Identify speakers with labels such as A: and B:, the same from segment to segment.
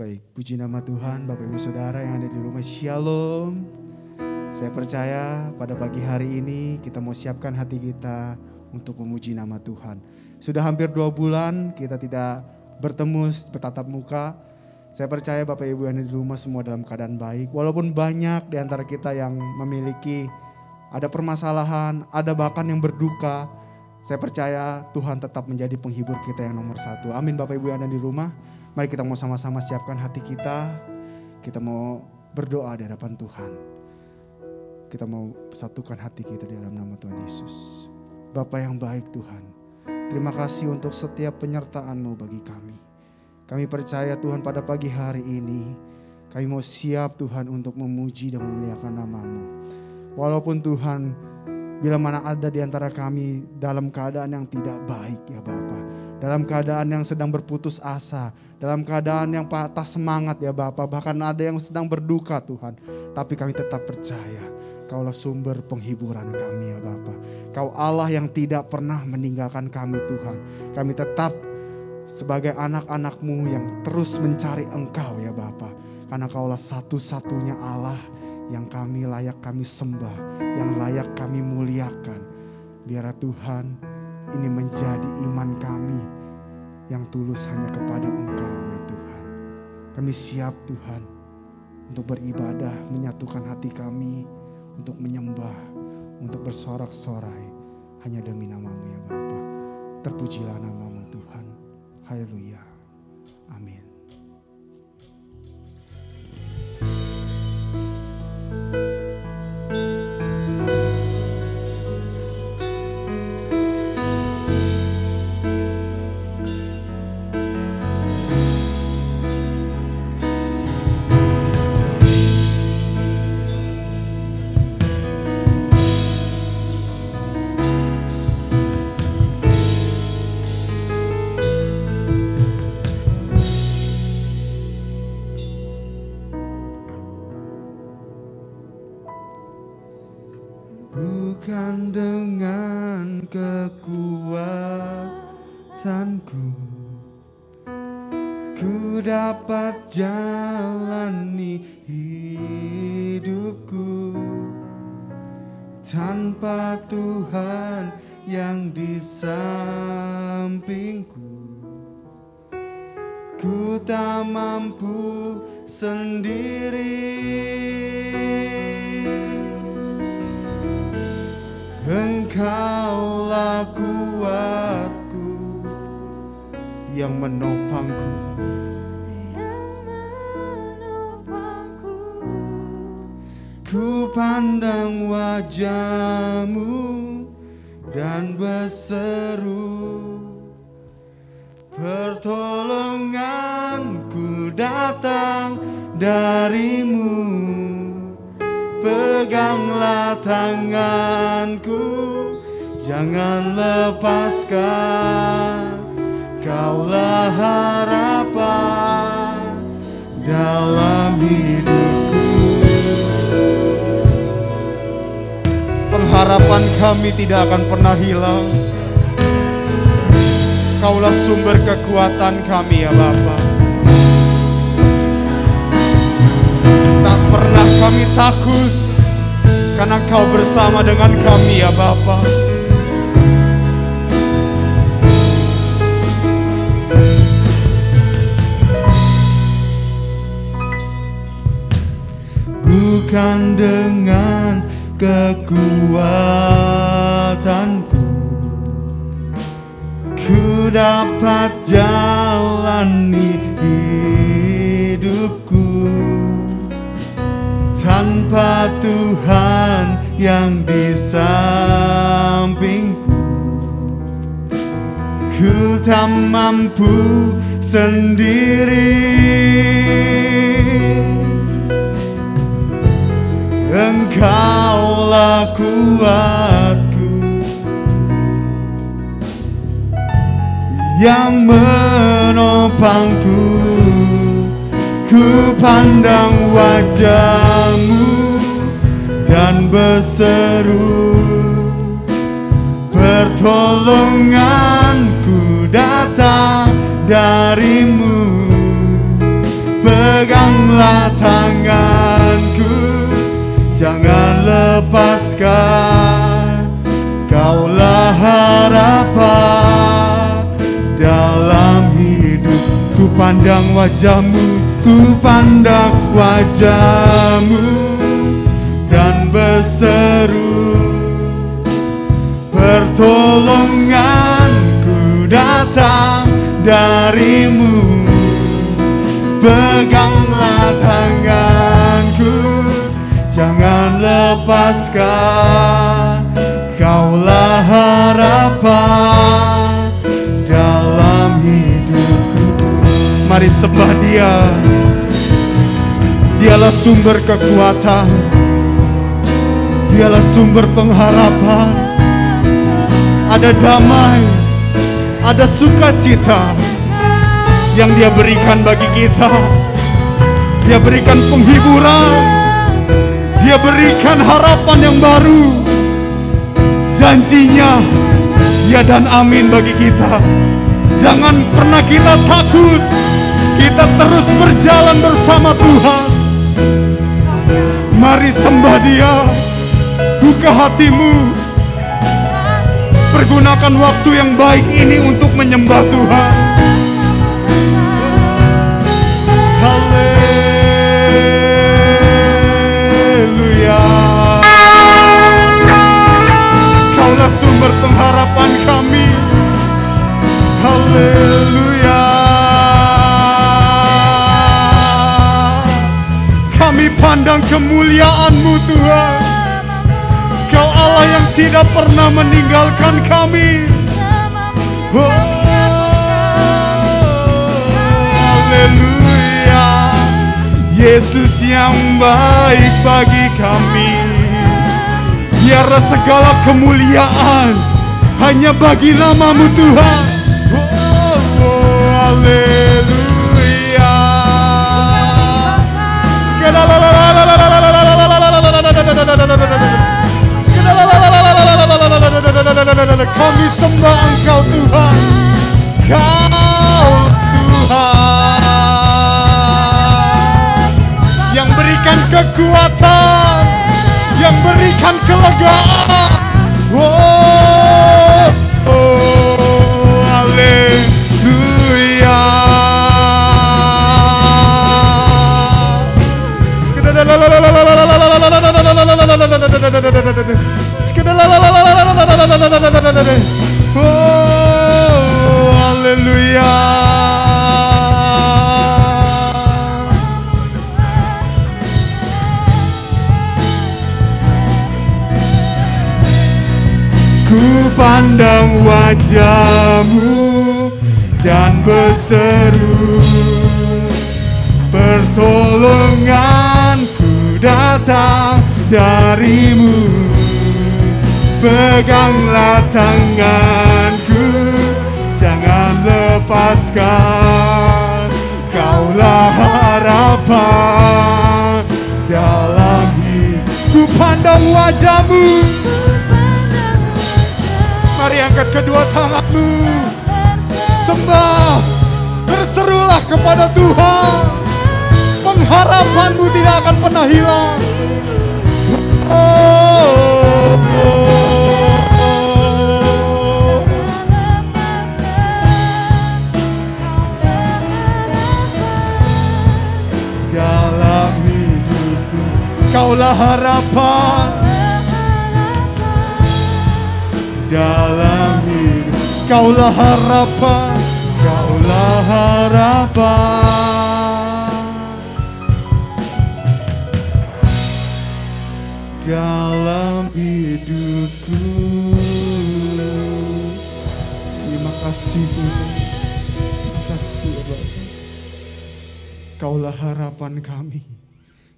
A: Baik, puji nama Tuhan. Bapak Ibu Saudara yang ada di rumah, Shalom. Saya percaya pada pagi hari ini kita mau siapkan hati kita untuk memuji nama Tuhan. Sudah hampir 2 bulan kita tidak bertemu bertatap muka. Saya percaya Bapak Ibu yang ada di rumah semua dalam keadaan baik. Walaupun banyak di antara kita yang memiliki ada permasalahan, ada bahkan yang berduka. Saya percaya Tuhan tetap menjadi penghibur kita yang nomor 1. Amin. Bapak Ibu yang ada di rumah, mari kita mau sama-sama siapkan hati kita. Kita mau berdoa di hadapan Tuhan. Kita mau satukan hati kita di dalam nama Tuhan Yesus. Bapa yang baik Tuhan, terima kasih untuk setiap penyertaan-Mu bagi kami. Kami percaya Tuhan pada pagi hari ini, kami mau siap Tuhan untuk memuji dan memuliakan nama-Mu. Walaupun Tuhan, bila mana ada di antara kami dalam keadaan yang tidak baik ya Bapa, dalam keadaan yang sedang berputus asa, dalam keadaan yang patah semangat ya Bapa, bahkan ada yang sedang berduka Tuhan, tapi kami tetap percaya Kaulah sumber penghiburan kami ya Bapa. Kau Allah yang tidak pernah meninggalkan kami Tuhan. Kami tetap sebagai anak-anak-Mu yang terus mencari Engkau ya Bapa, karena Kaulah satu-satunya Allah yang kami layak kami sembah, yang layak kami muliakan. Biar Tuhan ini menjadi iman kami yang tulus hanya kepada Engkau ya Tuhan. Kami siap Tuhan untuk beribadah, menyatukan hati kami, untuk menyembah, untuk bersorak-sorai hanya demi nama-Mu ya Bapa. Terpujilah nama-Mu Tuhan. Haleluya. Amin. Bukan dengan kekuatanku ku dapat jalani hidupku, tanpa Tuhan yang di sampingku ku tak mampu sendiri. Engkaulah kuatku yang menopangku, ku pandang wajah-Mu dan berseru, pertolonganku datang dari-Mu. Peganglah tanganku, jangan lepaskan. Kaulah harapan dalam hidupku. Pengharapan kami tidak akan pernah hilang. Kaulah sumber kekuatan kami ya Bapa. Tak pernah kami takut, karena Kau bersama dengan kami ya Bapa. Bukan dengan kekuatanku ku dapat jalani hidupku, tanpa Tuhan yang di sampingku ku tak mampu sendiri. Engkaulah kuatku yang menopangku, ku pandang wajah-Mu dan berseru, pertolonganku datang dari-Mu. Peganglah tanganku, jangan lepaskan. Kaulah harapan dalam hidup. Ku pandang wajahmu, ku pandang wajahmu, dan berseru, pertolonganku datang darimu. Peganglah tanganku, jangan lepaskan. Kaulah harapan dalam hidupku. Mari sembah Dia. Dialah sumber kekuatan, Dialah sumber pengharapan. Ada damai, ada sukacita yang Dia berikan bagi kita. Dia berikan penghiburan, Dia berikan harapan yang baru. Janjinya ya dan amin bagi kita. Jangan pernah kita takut, kita terus berjalan bersama Tuhan. Mari sembah Dia, buka hatimu, pergunakan waktu yang baik ini untuk menyembah Tuhan. Haleluya. Kaulah sumber pengharapan kami. Haleluya. Kami pandang kemuliaan-Mu Tuhan. Kau Allah yang tidak pernah meninggalkan kami. Oh, haleluya. Yesus yang baik bagi kami. Biarlah segala kemuliaan hanya bagi nama-Mu Tuhan. Oh, haleluya. Kami sembah Engkau Tuhan. Kau Tuhan yang berikan kekuatan, yang berikan kelegaan. Oh, oh, haleluya. Oh, haleluya. Ku pandang wajah-Mu dan berseru, pertolonganku datang dari-Mu. Peganglah tanganku, jangan lepaskan. Kaulah harapan dalam hidup. Ku pandang wajah-Mu. Mari angkat kedua tanganmu, sembah, berserulah kepada Tuhan. Pengharapanmu tidak akan pernah hilang. Oh, dalam hidupku, Kaulah harapan. Dalam hidup, Kaulah harapan, Kaulah harapan. Dalam hidupku. Terima kasih Tuhan. Terima kasih Bapak. Kaulah harapan kami.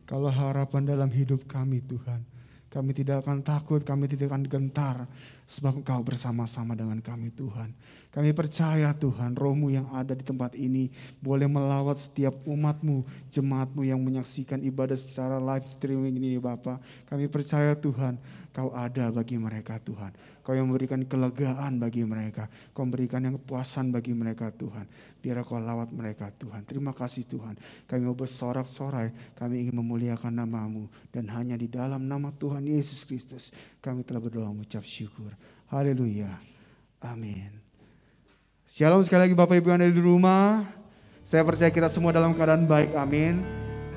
A: Kaulah harapan dalam hidup kami Tuhan. Kami tidak akan takut, kami tidak akan gentar. Sebab Engkau bersama-sama dengan kami Tuhan. Kami percaya Tuhan, Roh-Mu yang ada di tempat ini boleh melawat setiap umat-Mu, jemaat-Mu yang menyaksikan ibadah secara live streaming ini Bapa. Kami percaya Tuhan, Kau ada bagi mereka Tuhan. Kau yang memberikan kelegaan bagi mereka. Kau memberikan yang kepuasan bagi mereka Tuhan. Biar Kau lawat mereka Tuhan. Terima kasih Tuhan. Kami mau bersorak-sorai, kami ingin memuliakan nama-Mu. Dan hanya di dalam nama Tuhan Yesus Kristus kami telah berdoa mengucap syukur. Haleluya. Amin. Shalom sekali lagi Bapak Ibu yang ada di rumah. Saya percaya kita semua dalam keadaan baik. Amin.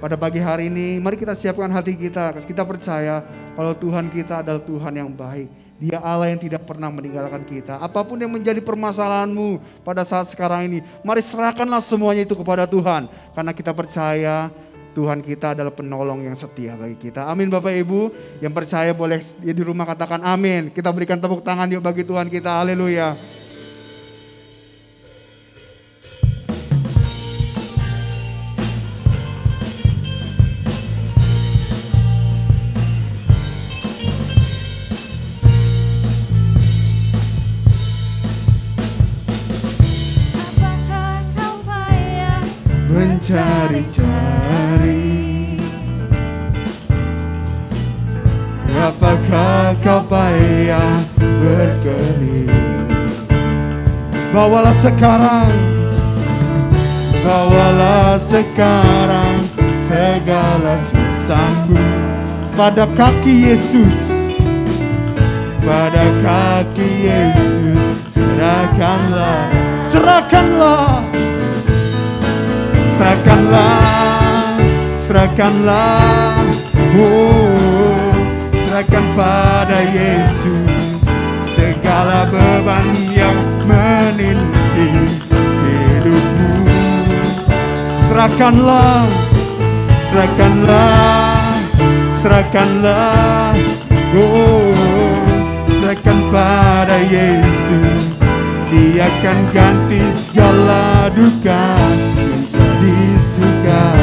A: Pada pagi hari ini mari kita siapkan hati kita. Kita percaya kalau Tuhan kita adalah Tuhan yang baik. Dia Allah yang tidak pernah meninggalkan kita. Apapun yang menjadi permasalahanmu pada saat sekarang ini, mari serahkanlah semuanya itu kepada Tuhan. Karena kita percaya Tuhan kita adalah penolong yang setia bagi kita. Amin Bapak Ibu. Yang percaya boleh di rumah katakan amin. Kita berikan tepuk tangan yuk bagi Tuhan kita. Haleluya. Mencari-cari, apakah kau payah berkeliling? Bawalah sekarang segala susahmu pada kaki Yesus, pada kaki Yesus. Serahkanlah, serahkanlah, serahkan pada Yesus segala beban yang menindih hidupmu. Serahkanlah, serahkan pada Yesus. Dia akan ganti segala duka menjadi suka.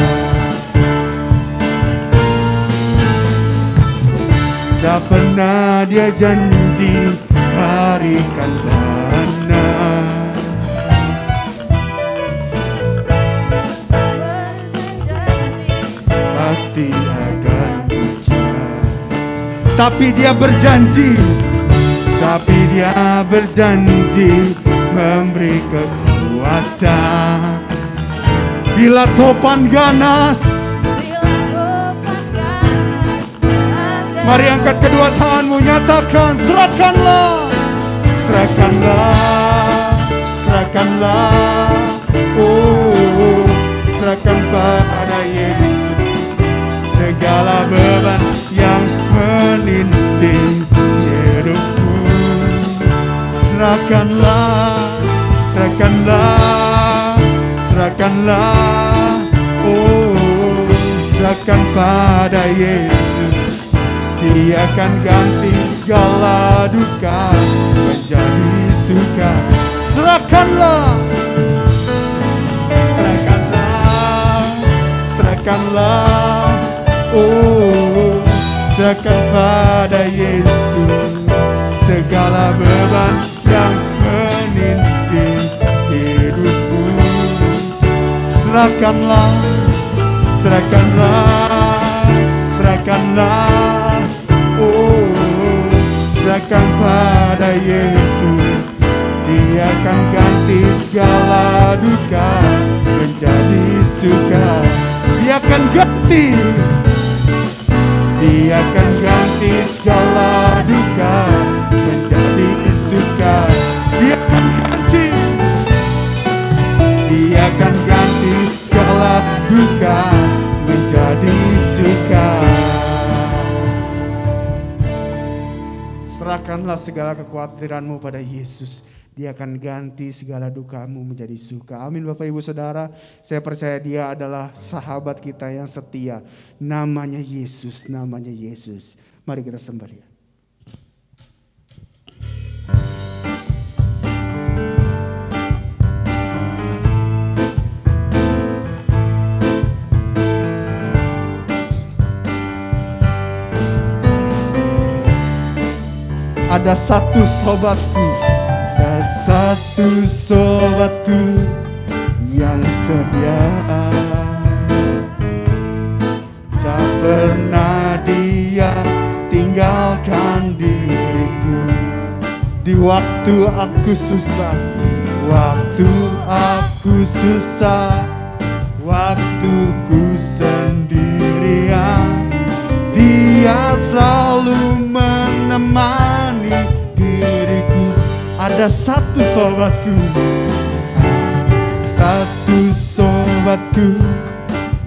A: Tak pernah Dia janji harikan mana, pasti akan hujan. Tapi Dia berjanji memberi kekuatan bila topan ganas. Mari angkat kedua tanganmu, nyatakan serahkanlah, serahkan pada Yesus segala beban yang menindih hidupmu. Serahkanlah, serahkan pada Yesus. Dia akan ganti segala duka menjadi suka. Serahkanlah, serahkan pada Yesus segala beban yang menindih hidupmu. Serahkanlah, serahkan pada Yesus. Dia akan ganti segala duka menjadi suka. Dia akan ganti segala duka menjadi suka. Dia akan ganti segala duka menjadi suka. Serahkanlah segala kekhawatiranmu pada Yesus. Dia akan ganti segala dukamu menjadi suka. Amin Bapak Ibu Saudara. Saya percaya Dia adalah sahabat kita yang setia. Namanya Yesus, namanya Yesus. Mari kita sembah Dia. Ada satu sobatku, ada satu sobatku yang setia, tak pernah dia tinggalkan diriku. Di waktu aku susah, waktu aku susah, waktu ku sendirian, dia selalu menemani diriku. Ada satu sobatku, satu sobatku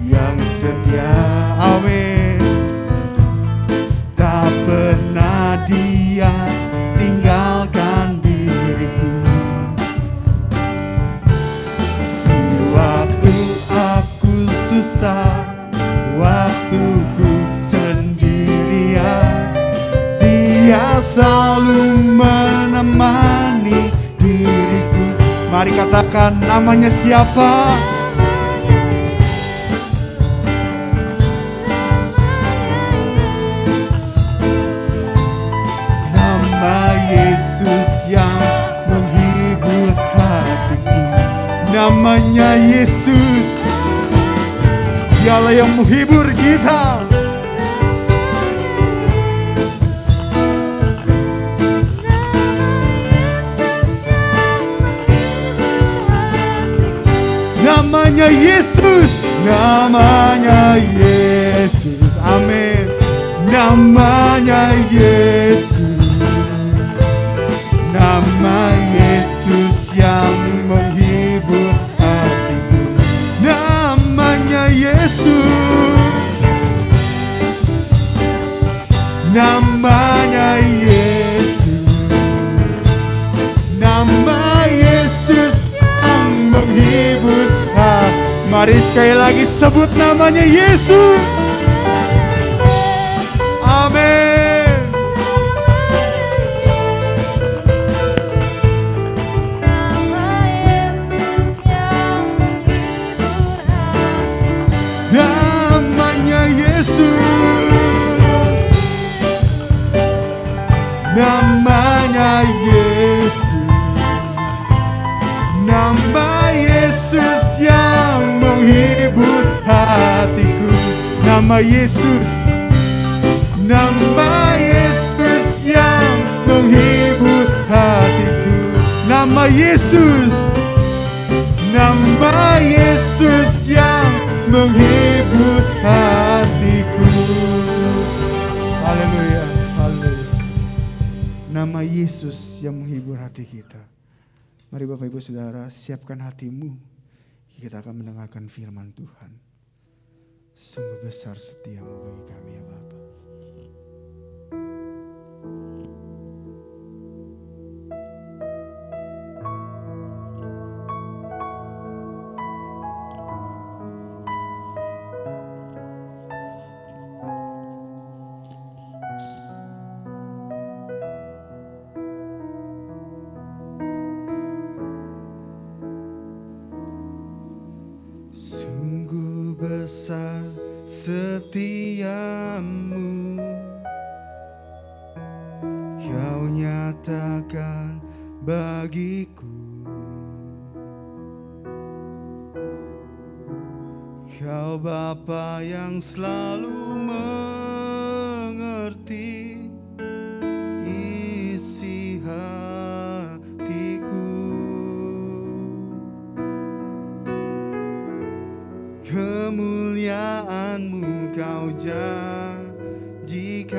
A: yang setia, amin. Tak pernah dia tinggalkan diriku. Di waktu aku susah, waktu ku sendirian, dia selalu menemani diriku. Mari katakan namanya siapa? Nama Yesus yang menghibur hatiku. Namanya Yesus, Dialah yang menghibur kita. Namanya Yesus, namanya Yesus, amin. Namanya Yesus, nama Yesus yang menghibur hatiku. Namanya Yesus, namanya Yesus, nama Yesus yang menghibur. Mari sekali lagi sebut namanya Yesus. Amin.
B: Nama Yesus yang menghibur hati.
A: Namanya Yesus, namanya Yesus, nama Yesus yang menghibur hatiku. Nama Yesus, nama Yesus yang menghibur hatiku. Nama Yesus, nama Yesus yang menghibur hatiku. Haleluya, haleluya. Nama Yesus yang menghibur hati kita. Mari Bapak Ibu Saudara, siapkan hatimu. Kita akan mendengarkan firman Tuhan. Sungguh besar setiamu bagi kami ya Bapa. Sungguh besar setiamu, Kau nyatakan bagiku. Kau Bapa yang selalu mengerti isi hatiku. Kemuliaan-Mu Kau janjikan,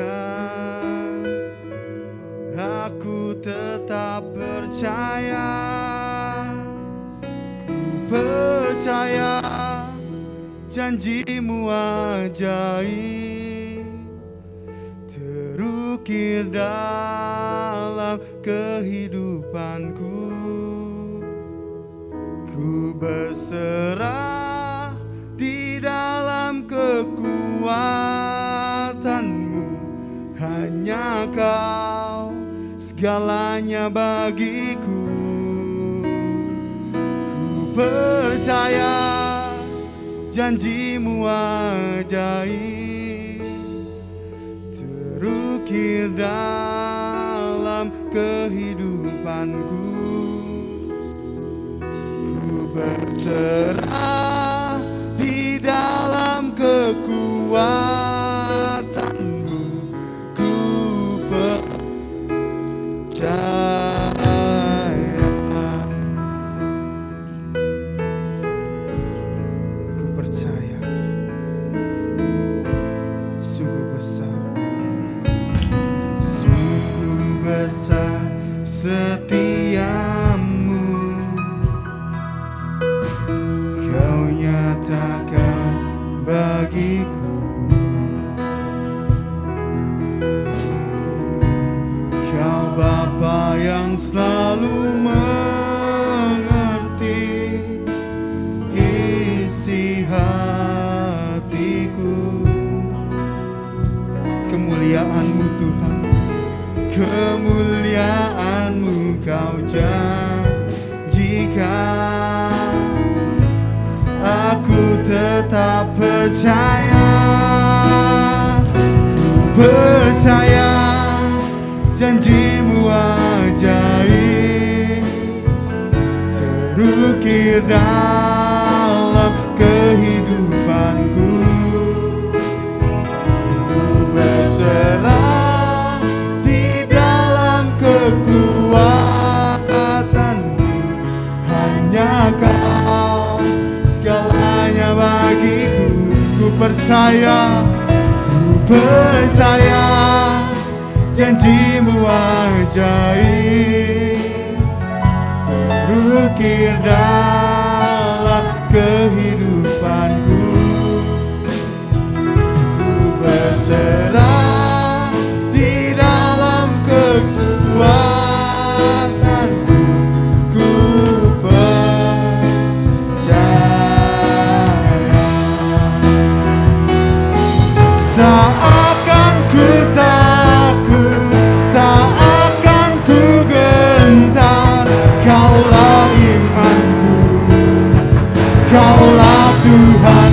A: aku tetap percaya. Ku percaya janji-Mu ajaib, terukir dalam kehidupanku. Ku berserah di dalam kekuatan-Mu, hanya Kau segalanya bagiku. Ku percaya janji-Mu ajaib, terukir dalam dalam kehidupanku. Ku berserah di dalam kekuatanmu. Ku percaya sungguh besar setiamu, kau nyatakan bagiku. Kau Bapa yang selalu mengerti isi hatiku. Kemuliaan-Mu Tuhan, kemuliaan-Mu Kau janjikan. Aku tetap percaya, ku percaya janji-Mu ajaib terukir dalam kehidupanku. Ku berserah di dalam kekuatan-Mu, hanya Kau segalanya bagiku. Ku percaya janji-Mu ajaib terukir dalam kehidupanku. Ku berserah di dalam kekuatan-Mu. Ku percaya tak akan ku takut, tak akan ku gentar. Kaulah imanku, Kaulah Tuhan.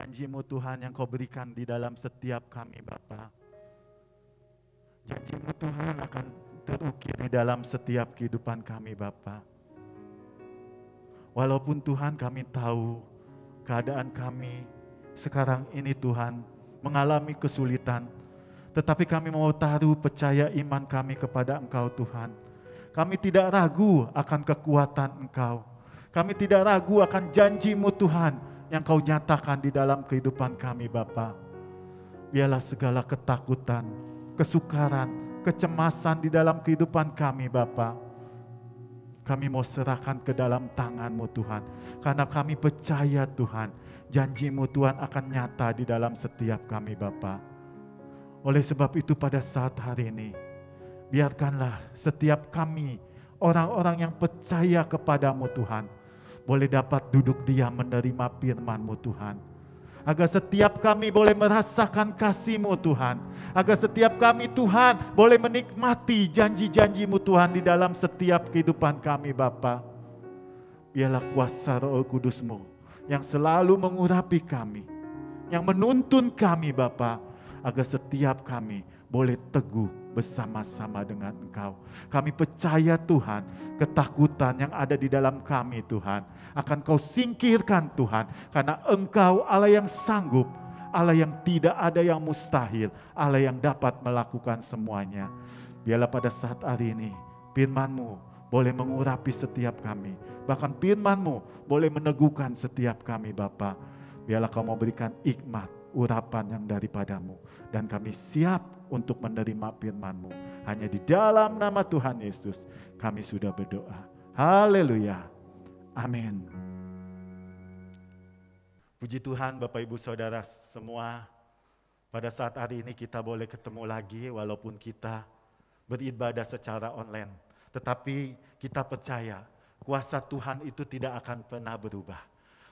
C: janji-Mu Tuhan yang Kau berikan di dalam setiap kami Bapa. Janji-Mu Tuhan akan terukir di dalam setiap kehidupan kami Bapa. Walaupun Tuhan kami tahu keadaan kami sekarang ini Tuhan mengalami kesulitan, tetapi kami mau taruh percaya iman kami kepada Engkau Tuhan. Kami tidak ragu akan kekuatan Engkau. Kami tidak ragu akan janji-Mu Tuhan yang Kau nyatakan di dalam kehidupan kami Bapa. Biarlah segala ketakutan, kesukaran, kecemasan di dalam kehidupan kami Bapa, kami mau serahkan ke dalam tangan-Mu Tuhan. Karena kami percaya Tuhan, janji-Mu Tuhan akan nyata di dalam setiap kami Bapa. Oleh sebab itu pada saat hari ini, biarkanlah setiap kami, orang-orang yang percaya kepada-Mu Tuhan, boleh dapat duduk diam menerima firman-Mu Tuhan. Agar setiap kami boleh merasakan kasih-Mu Tuhan. Agar setiap kami Tuhan boleh menikmati janji-janji-Mu Tuhan di dalam setiap kehidupan kami Bapa. Biarlah kuasa Roh Kudus-Mu yang selalu mengurapi kami, yang menuntun kami Bapa, agar setiap kami boleh teguh bersama-sama dengan Engkau. Kami percaya Tuhan, ketakutan yang ada di dalam kami Tuhan, akan Kau singkirkan Tuhan. Karena Engkau Allah yang sanggup, Allah yang tidak ada yang mustahil, Allah yang dapat melakukan semuanya. Biarlah pada saat hari ini, firman-Mu boleh mengurapi setiap kami. Bahkan firman-Mu boleh meneguhkan setiap kami Bapa. Biarlah Kau mau berikan hikmat, urapan yang daripada-Mu. Dan kami siap untuk menerima firman-Mu. Hanya di dalam nama Tuhan Yesus kami sudah berdoa. Haleluya. Amin. Puji Tuhan Bapak Ibu Saudara semua. Pada saat hari ini kita boleh ketemu lagi walaupun kita beribadah secara online. Tetapi kita percaya kuasa Tuhan itu tidak akan pernah berubah.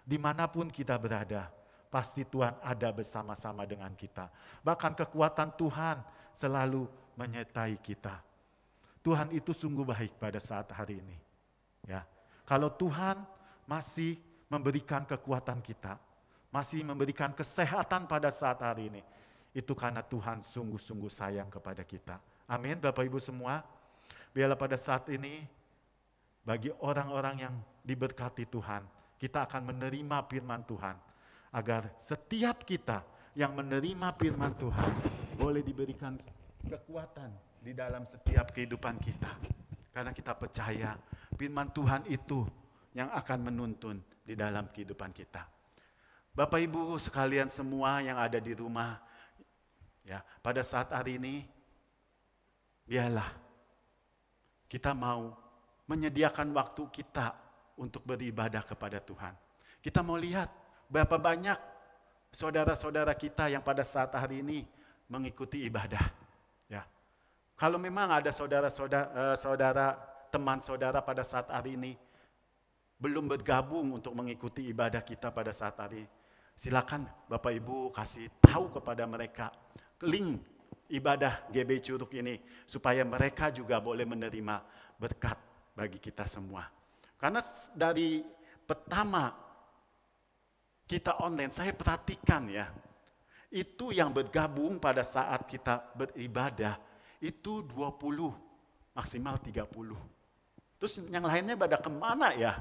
C: Dimanapun kita berada, pasti Tuhan ada bersama-sama dengan kita. Bahkan kekuatan Tuhan selalu menyertai kita. Tuhan itu sungguh baik pada saat hari ini. Ya, kalau Tuhan masih memberikan kekuatan kita, masih memberikan kesehatan pada saat hari ini, itu karena Tuhan sungguh-sungguh sayang kepada kita. Amin, Bapak Ibu semua. Biarlah pada saat ini, bagi orang-orang yang diberkati Tuhan, kita akan menerima firman Tuhan. Agar setiap kita yang menerima firman Tuhan boleh diberikan kekuatan di dalam setiap kehidupan kita. Karena kita percaya firman Tuhan itu yang akan menuntun di dalam kehidupan kita. Bapak Ibu sekalian semua yang ada di rumah, ya, pada saat hari ini, biarlah kita mau menyediakan waktu kita untuk beribadah kepada Tuhan. Kita mau lihat berapa banyak saudara-saudara kita yang pada saat hari ini mengikuti ibadah. Ya, kalau memang ada saudara-saudara, teman saudara pada saat hari ini belum bergabung untuk mengikuti ibadah kita pada saat hari ini, silakan Bapak Ibu kasih tahu kepada mereka link ibadah GB Curug ini supaya mereka juga boleh menerima berkat bagi kita semua. Karena dari pertama kita online, saya perhatikan ya, itu yang bergabung pada saat kita beribadah itu 20, maksimal 30. Terus yang lainnya pada kemana ya?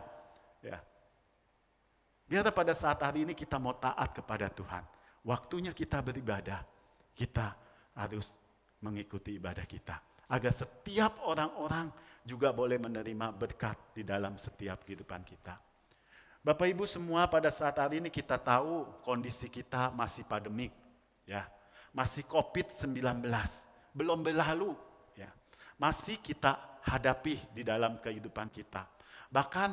C: Ya. Biar pada saat hari ini kita mau taat kepada Tuhan. Waktunya kita beribadah, kita harus mengikuti ibadah kita. Agar setiap orang-orang juga boleh menerima berkat di dalam setiap kehidupan kita. Bapak Ibu semua, pada saat hari ini kita tahu kondisi kita masih pandemik, ya, masih COVID-19, belum berlalu, ya, masih kita hadapi di dalam kehidupan kita. Bahkan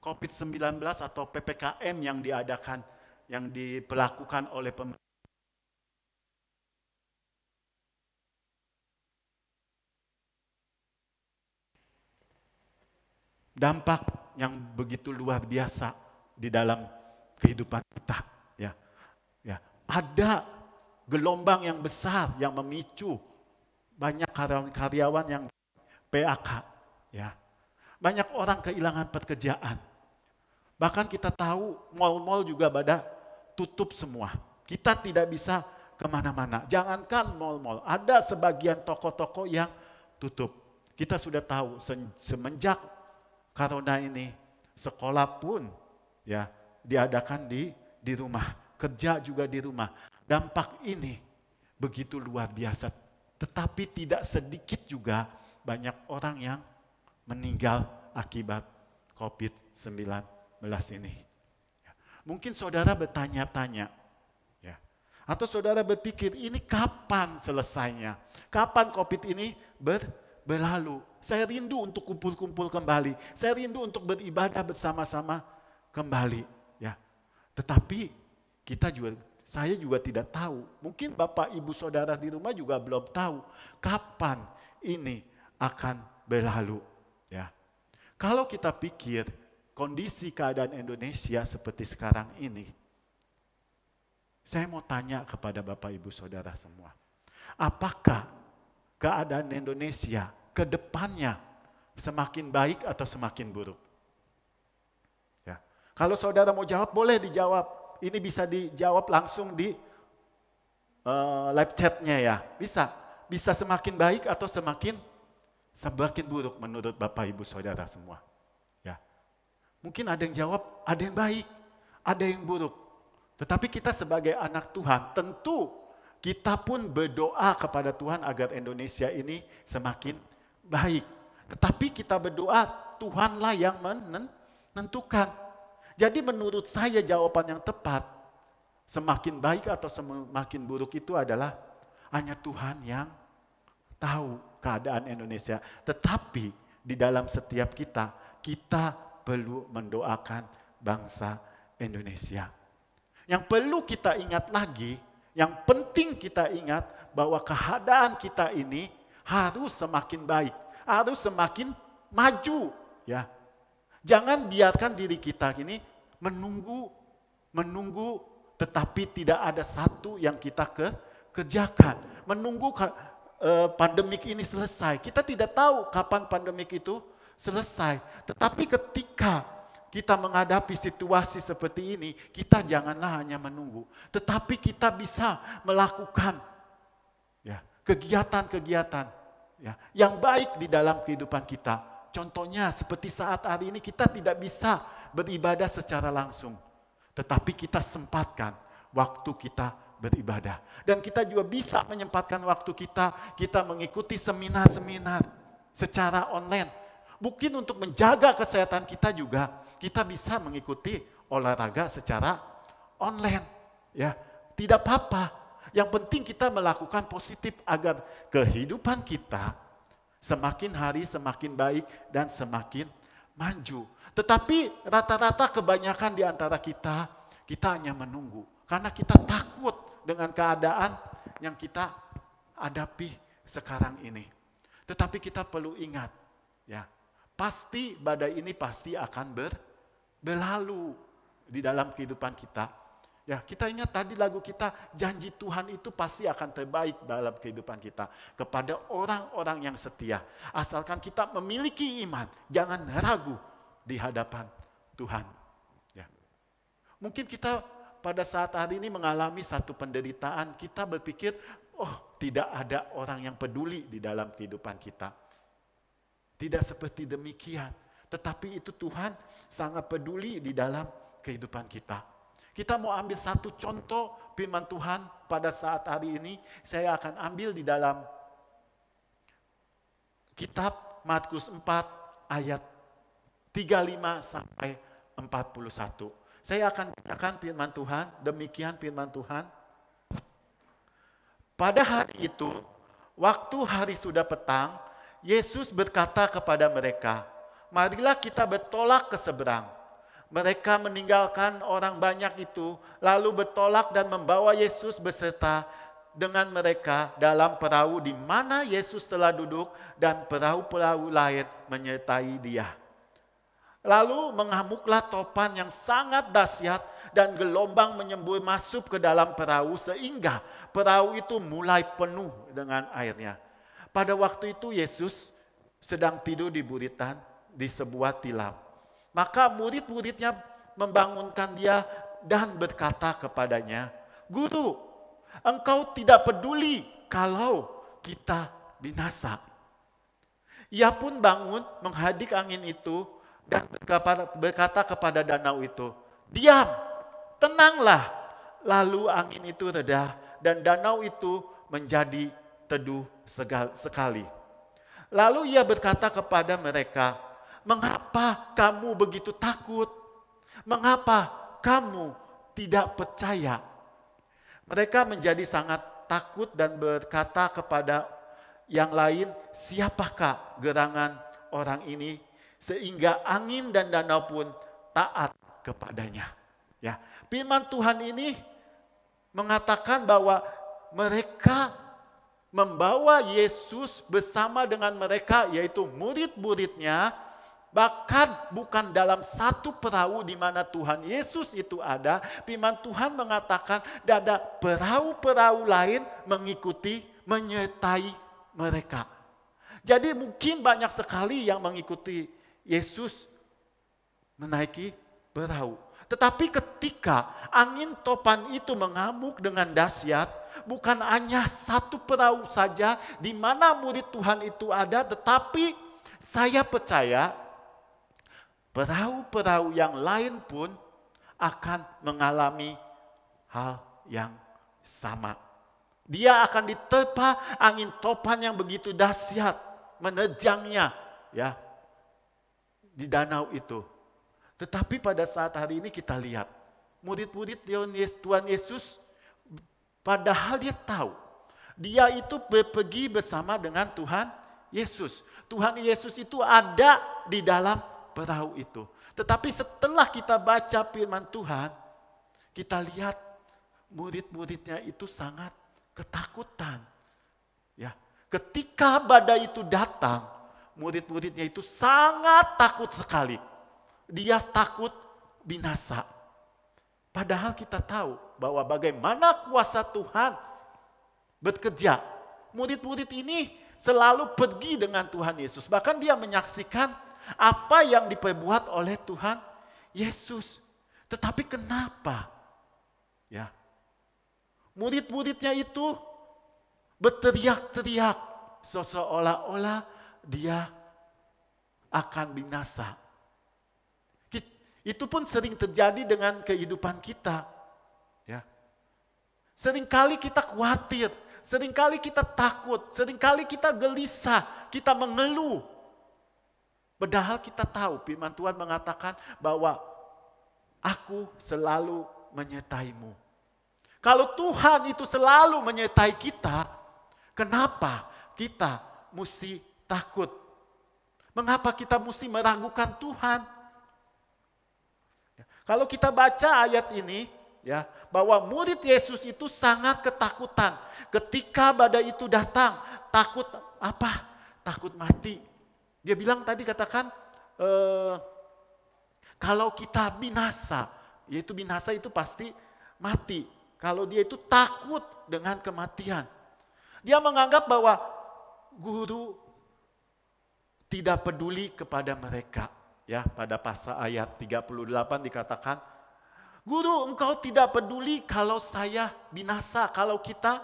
C: COVID-19 atau PPKM yang diadakan, yang diperlakukan oleh pemerintah, dampak yang begitu luar biasa di dalam kehidupan kita, ya. Ya, ada gelombang yang besar yang memicu banyak karyawan yang PHK, ya. Banyak orang kehilangan pekerjaan. Bahkan kita tahu mal-mal juga pada tutup semua. Kita tidak bisa kemana-mana. Jangankan mal-mal, ada sebagian toko-toko yang tutup. Kita sudah tahu semenjak corona ini, sekolah pun ya diadakan di rumah, kerja juga di rumah. Dampak ini begitu luar biasa. Tetapi tidak sedikit juga banyak orang yang meninggal akibat COVID-19 ini. Mungkin saudara bertanya-tanya, ya, atau saudara berpikir ini kapan selesainya? Kapan COVID ini berlalu? Saya rindu untuk kumpul-kumpul kembali. Saya rindu untuk beribadah bersama-sama kembali. Ya, tetapi saya juga tidak tahu. Mungkin Bapak Ibu Saudara di rumah juga belum tahu kapan ini akan berlalu. Ya, kalau kita pikir kondisi keadaan Indonesia seperti sekarang ini, saya mau tanya kepada Bapak Ibu Saudara semua, apakah keadaan Indonesia ke depannya semakin baik atau semakin buruk? Ya. Kalau saudara mau jawab, boleh dijawab. Ini bisa dijawab langsung di live chatnya ya. Bisa semakin baik atau semakin buruk menurut Bapak Ibu Saudara semua. Mungkin ada yang jawab, ada yang baik, ada yang buruk. Tetapi kita sebagai anak Tuhan, tentu kita pun berdoa kepada Tuhan agar Indonesia ini semakin baik. Tetapi kita berdoa, Tuhanlah yang menentukan. Jadi menurut saya jawaban yang tepat, semakin baik atau semakin buruk itu adalah hanya Tuhan yang tahu keadaan Indonesia. Tetapi di dalam setiap kita perlu mendoakan bangsa Indonesia. Yang perlu kita ingat lagi, yang penting kita ingat bahwa keadaan kita ini harus semakin baik, harus semakin maju, ya. Jangan biarkan diri kita ini menunggu tetapi tidak ada satu yang kita kerjakan. Menunggu pandemik ini selesai. Kita tidak tahu kapan pandemik itu selesai. Tetapi ketika kita menghadapi situasi seperti ini, kita janganlah hanya menunggu. Tetapi kita bisa melakukan ya, kegiatan-kegiatan ya, yang baik di dalam kehidupan kita. Contohnya seperti saat hari ini kita tidak bisa beribadah secara langsung. Tetapi kita sempatkan waktu kita beribadah. Dan kita juga bisa menyempatkan waktu kita mengikuti seminar-seminar secara online. Mungkin untuk menjaga kesehatan kita juga, kita bisa mengikuti olahraga secara online. Ya, tidak apa-apa. Yang penting kita melakukan positif agar kehidupan kita semakin hari semakin baik dan semakin maju. Tetapi rata-rata kebanyakan di antara kita hanya menunggu. Karena kita takut dengan keadaan yang kita hadapi sekarang ini. Tetapi kita perlu ingat, ya, pasti badai ini pasti akan berlalu di dalam kehidupan kita. Ya, kita ingat tadi lagu kita, janji Tuhan itu pasti akan terbaik dalam kehidupan kita. Kepada orang-orang yang setia. Asalkan kita memiliki iman, jangan ragu di hadapan Tuhan. Ya. Mungkin kita pada saat hari ini mengalami satu penderitaan, kita berpikir, oh tidak ada orang yang peduli di dalam kehidupan kita. Tidak seperti demikian. Tetapi itu Tuhan sangat peduli di dalam kehidupan kita. Kita mau ambil satu contoh firman Tuhan pada saat hari ini. Saya akan ambil di dalam kitab Markus 4 ayat 35 sampai 41. Saya akan bacakan firman Tuhan, demikian firman Tuhan. Pada hari itu, waktu hari sudah petang, Yesus berkata kepada mereka, marilah kita bertolak ke seberang. Mereka meninggalkan orang banyak itu, lalu bertolak dan membawa Yesus beserta dengan mereka dalam perahu di mana Yesus telah duduk dan perahu-perahu lain menyertai dia. Lalu mengamuklah topan yang sangat dahsyat dan gelombang menyembur masuk ke dalam perahu sehingga perahu itu mulai penuh dengan airnya. Pada waktu itu Yesus sedang tidur di buritan di sebuah tilam. Maka murid-muridnya membangunkan dia dan berkata kepadanya, "Guru, engkau tidak peduli kalau kita binasa." Ia pun bangun menghadik angin itu dan berkata kepada danau itu, "Diam, tenanglah." Lalu angin itu reda dan danau itu menjadi teduh sekali. Lalu ia berkata kepada mereka, "Mengapa kamu begitu takut? Mengapa kamu tidak percaya?" Mereka menjadi sangat takut dan berkata kepada yang lain, "Siapakah gerangan orang ini sehingga angin dan danau pun taat kepadanya?" Ya, firman Tuhan ini mengatakan bahwa mereka membawa Yesus bersama dengan mereka, yaitu murid-muridnya, bahkan bukan dalam satu perahu di mana Tuhan Yesus itu ada. Firman Tuhan mengatakan ada perahu-perahu lain mengikuti, menyertai mereka. Jadi mungkin banyak sekali yang mengikuti Yesus menaiki perahu. Tetapi ketika angin topan itu mengamuk dengan dahsyat, bukan hanya satu perahu saja di mana murid Tuhan itu ada, tetapi saya percaya perahu-perahu yang lain pun akan mengalami hal yang sama. Dia akan diterpa angin topan yang begitu dahsyat, menerjangnya ya di danau itu. Tetapi pada saat hari ini kita lihat, murid-murid Tuhan Yesus, padahal dia tahu, dia itu pergi bersama dengan Tuhan Yesus. Tuhan Yesus itu ada di dalam perahu itu. Tetapi setelah kita baca firman Tuhan, kita lihat murid-muridnya itu sangat ketakutan. Ya, ketika badai itu datang, murid-muridnya itu sangat takut sekali. Dia takut binasa. Padahal kita tahu bahwa bagaimana kuasa Tuhan bekerja. Murid-murid ini selalu pergi dengan Tuhan Yesus. Bahkan dia menyaksikan apa yang diperbuat oleh Tuhan Yesus. Tetapi kenapa? Ya, murid-muridnya itu berteriak-teriak seolah-olah dia akan binasa. Itu pun sering terjadi dengan kehidupan kita. Ya. Seringkali kita khawatir, seringkali kita takut, seringkali kita gelisah, kita mengeluh. Padahal kita tahu firman Tuhan mengatakan bahwa aku selalu menyertaimu. Kalau Tuhan itu selalu menyertai kita, kenapa kita mesti takut? Mengapa kita mesti meragukan Tuhan? Kalau kita baca ayat ini, ya, bahwa murid Yesus itu sangat ketakutan. Ketika badai itu datang, takut apa? Takut mati. Dia bilang tadi katakan, kalau kita binasa, yaitu binasa itu pasti mati. Kalau dia itu takut dengan kematian. Dia menganggap bahwa guru tidak peduli kepada mereka. Ya, pada pasal ayat 38 dikatakan, "Guru, engkau tidak peduli kalau saya binasa, kalau kita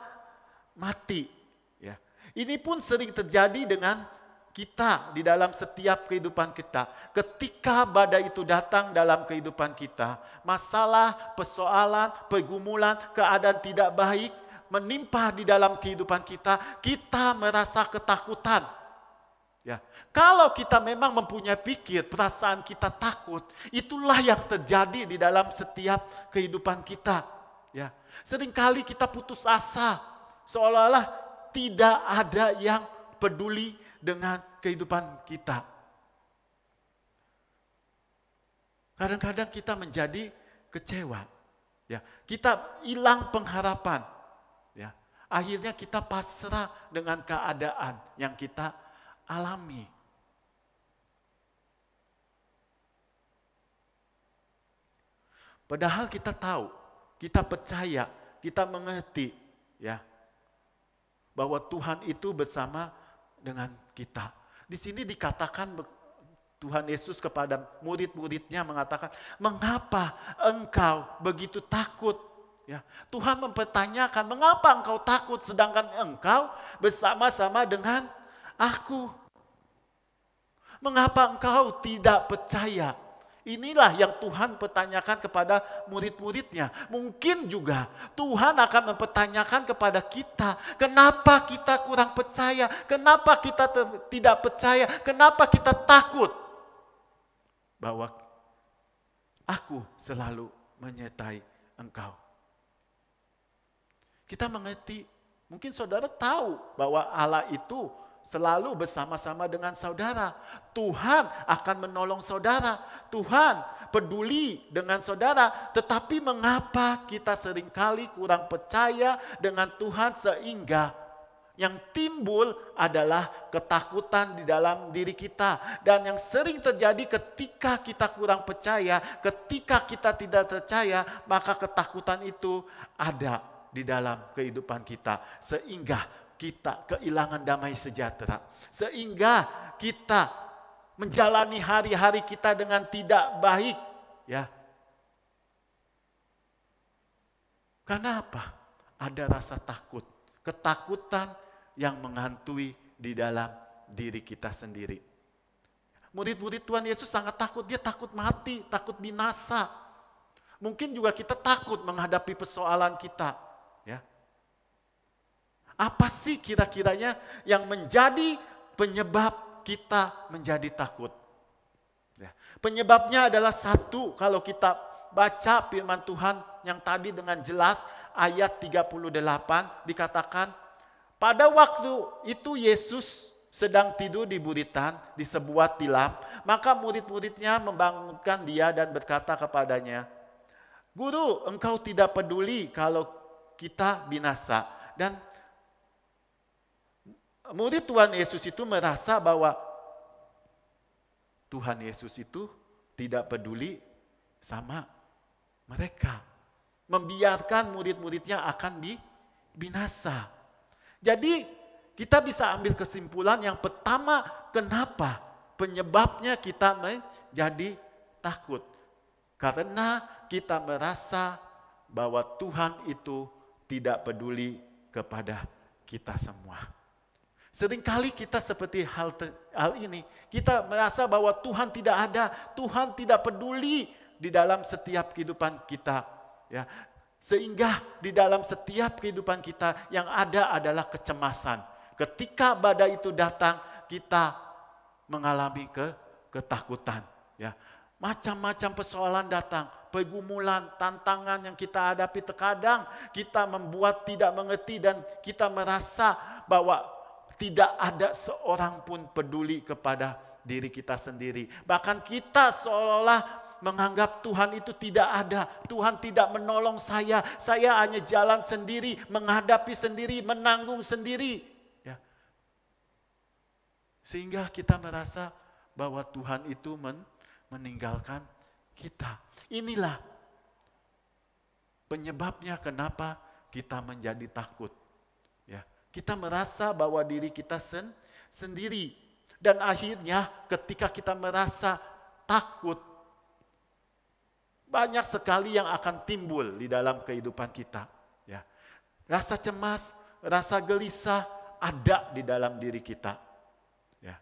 C: mati." Ya. Ini pun sering terjadi dengan kita di dalam setiap kehidupan kita. Ketika badai itu datang dalam kehidupan kita, masalah, persoalan, pergumulan, keadaan tidak baik menimpa di dalam kehidupan kita, kita merasa ketakutan. Ya, kalau kita memang mempunyai pikir, perasaan kita takut, itulah yang terjadi di dalam setiap kehidupan kita. Ya, seringkali kita putus asa, seolah-olah tidak ada yang peduli dengan kehidupan kita. Kadang-kadang kita menjadi kecewa, ya, kita hilang pengharapan, ya, akhirnya kita pasrah dengan keadaan yang kita alami. Padahal kita tahu, kita percaya, kita mengerti, ya, bahwa Tuhan itu bersama dengan kita. Di sini dikatakan Tuhan Yesus kepada murid-muridnya mengatakan, mengapa engkau begitu takut? Ya, Tuhan mempertanyakan, mengapa engkau takut sedangkan engkau bersama-sama dengan aku? Mengapa engkau tidak percaya? Inilah yang Tuhan pertanyakan kepada murid-muridnya. Mungkin juga Tuhan akan mempertanyakan kepada kita, kenapa kita kurang percaya, kenapa kita tidak percaya, kenapa kita takut bahwa aku selalu menyertai engkau. Kita mengerti, mungkin saudara tahu bahwa Allah itu selalu bersama-sama dengan saudara. Tuhan akan menolong saudara. Tuhan peduli dengan saudara. Tetapi mengapa kita seringkali kurang percaya dengan Tuhan sehingga yang timbul adalah ketakutan di dalam diri kita. Dan yang sering terjadi ketika kita kurang percaya, ketika kita tidak percaya, maka ketakutan itu ada di dalam kehidupan kita. Sehingga kita kehilangan damai sejahtera. Sehingga kita menjalani hari-hari kita dengan tidak baik. Ya. Karena apa? Ada rasa takut. Ketakutan yang menghantui di dalam diri kita sendiri. Murid-murid Tuhan Yesus sangat takut. Dia takut mati, takut binasa. Mungkin juga kita takut menghadapi persoalan kita. Ya. Apa sih kira-kiranya yang menjadi penyebab kita menjadi takut? Ya. Penyebabnya adalah satu, kalau kita baca firman Tuhan yang tadi dengan jelas, ayat 38 dikatakan, pada waktu itu Yesus sedang tidur di buritan di sebuah tilam, maka murid-muridnya membangunkan dia dan berkata kepadanya, Guru, engkau tidak peduli kalau kita binasa. Dan murid Tuhan Yesus itu merasa bahwa Tuhan Yesus itu tidak peduli sama mereka. Membiarkan murid-muridnya akan binasa. Jadi kita bisa ambil kesimpulan yang pertama, kenapa penyebabnya kita menjadi takut. Karena kita merasa bahwa Tuhan itu tidak peduli kepada kita semua. Seringkali kita seperti hal ini, kita merasa bahwa Tuhan tidak ada, Tuhan tidak peduli di dalam setiap kehidupan kita. Ya. Sehingga di dalam setiap kehidupan kita yang ada adalah kecemasan. Ketika badai itu datang, kita mengalami ketakutan. Ya. Macam-macam persoalan datang, pergumulan, tantangan yang kita hadapi, terkadang kita membuat tidak mengerti dan kita merasa bahwa tidak ada seorang pun peduli kepada diri kita sendiri. Bahkan kita seolah-olah menganggap Tuhan itu tidak ada. Tuhan tidak menolong saya. Saya hanya jalan sendiri, menghadapi sendiri, menanggung sendiri. Ya. Sehingga kita merasa bahwa Tuhan itu meninggalkan kita. Inilah penyebabnya kenapa kita menjadi takut. Ya. Kita merasa bahwa diri kita sendiri. Dan akhirnya ketika kita merasa takut, banyak sekali yang akan timbul di dalam kehidupan kita. Ya. Rasa cemas, rasa gelisah ada di dalam diri kita. Ya.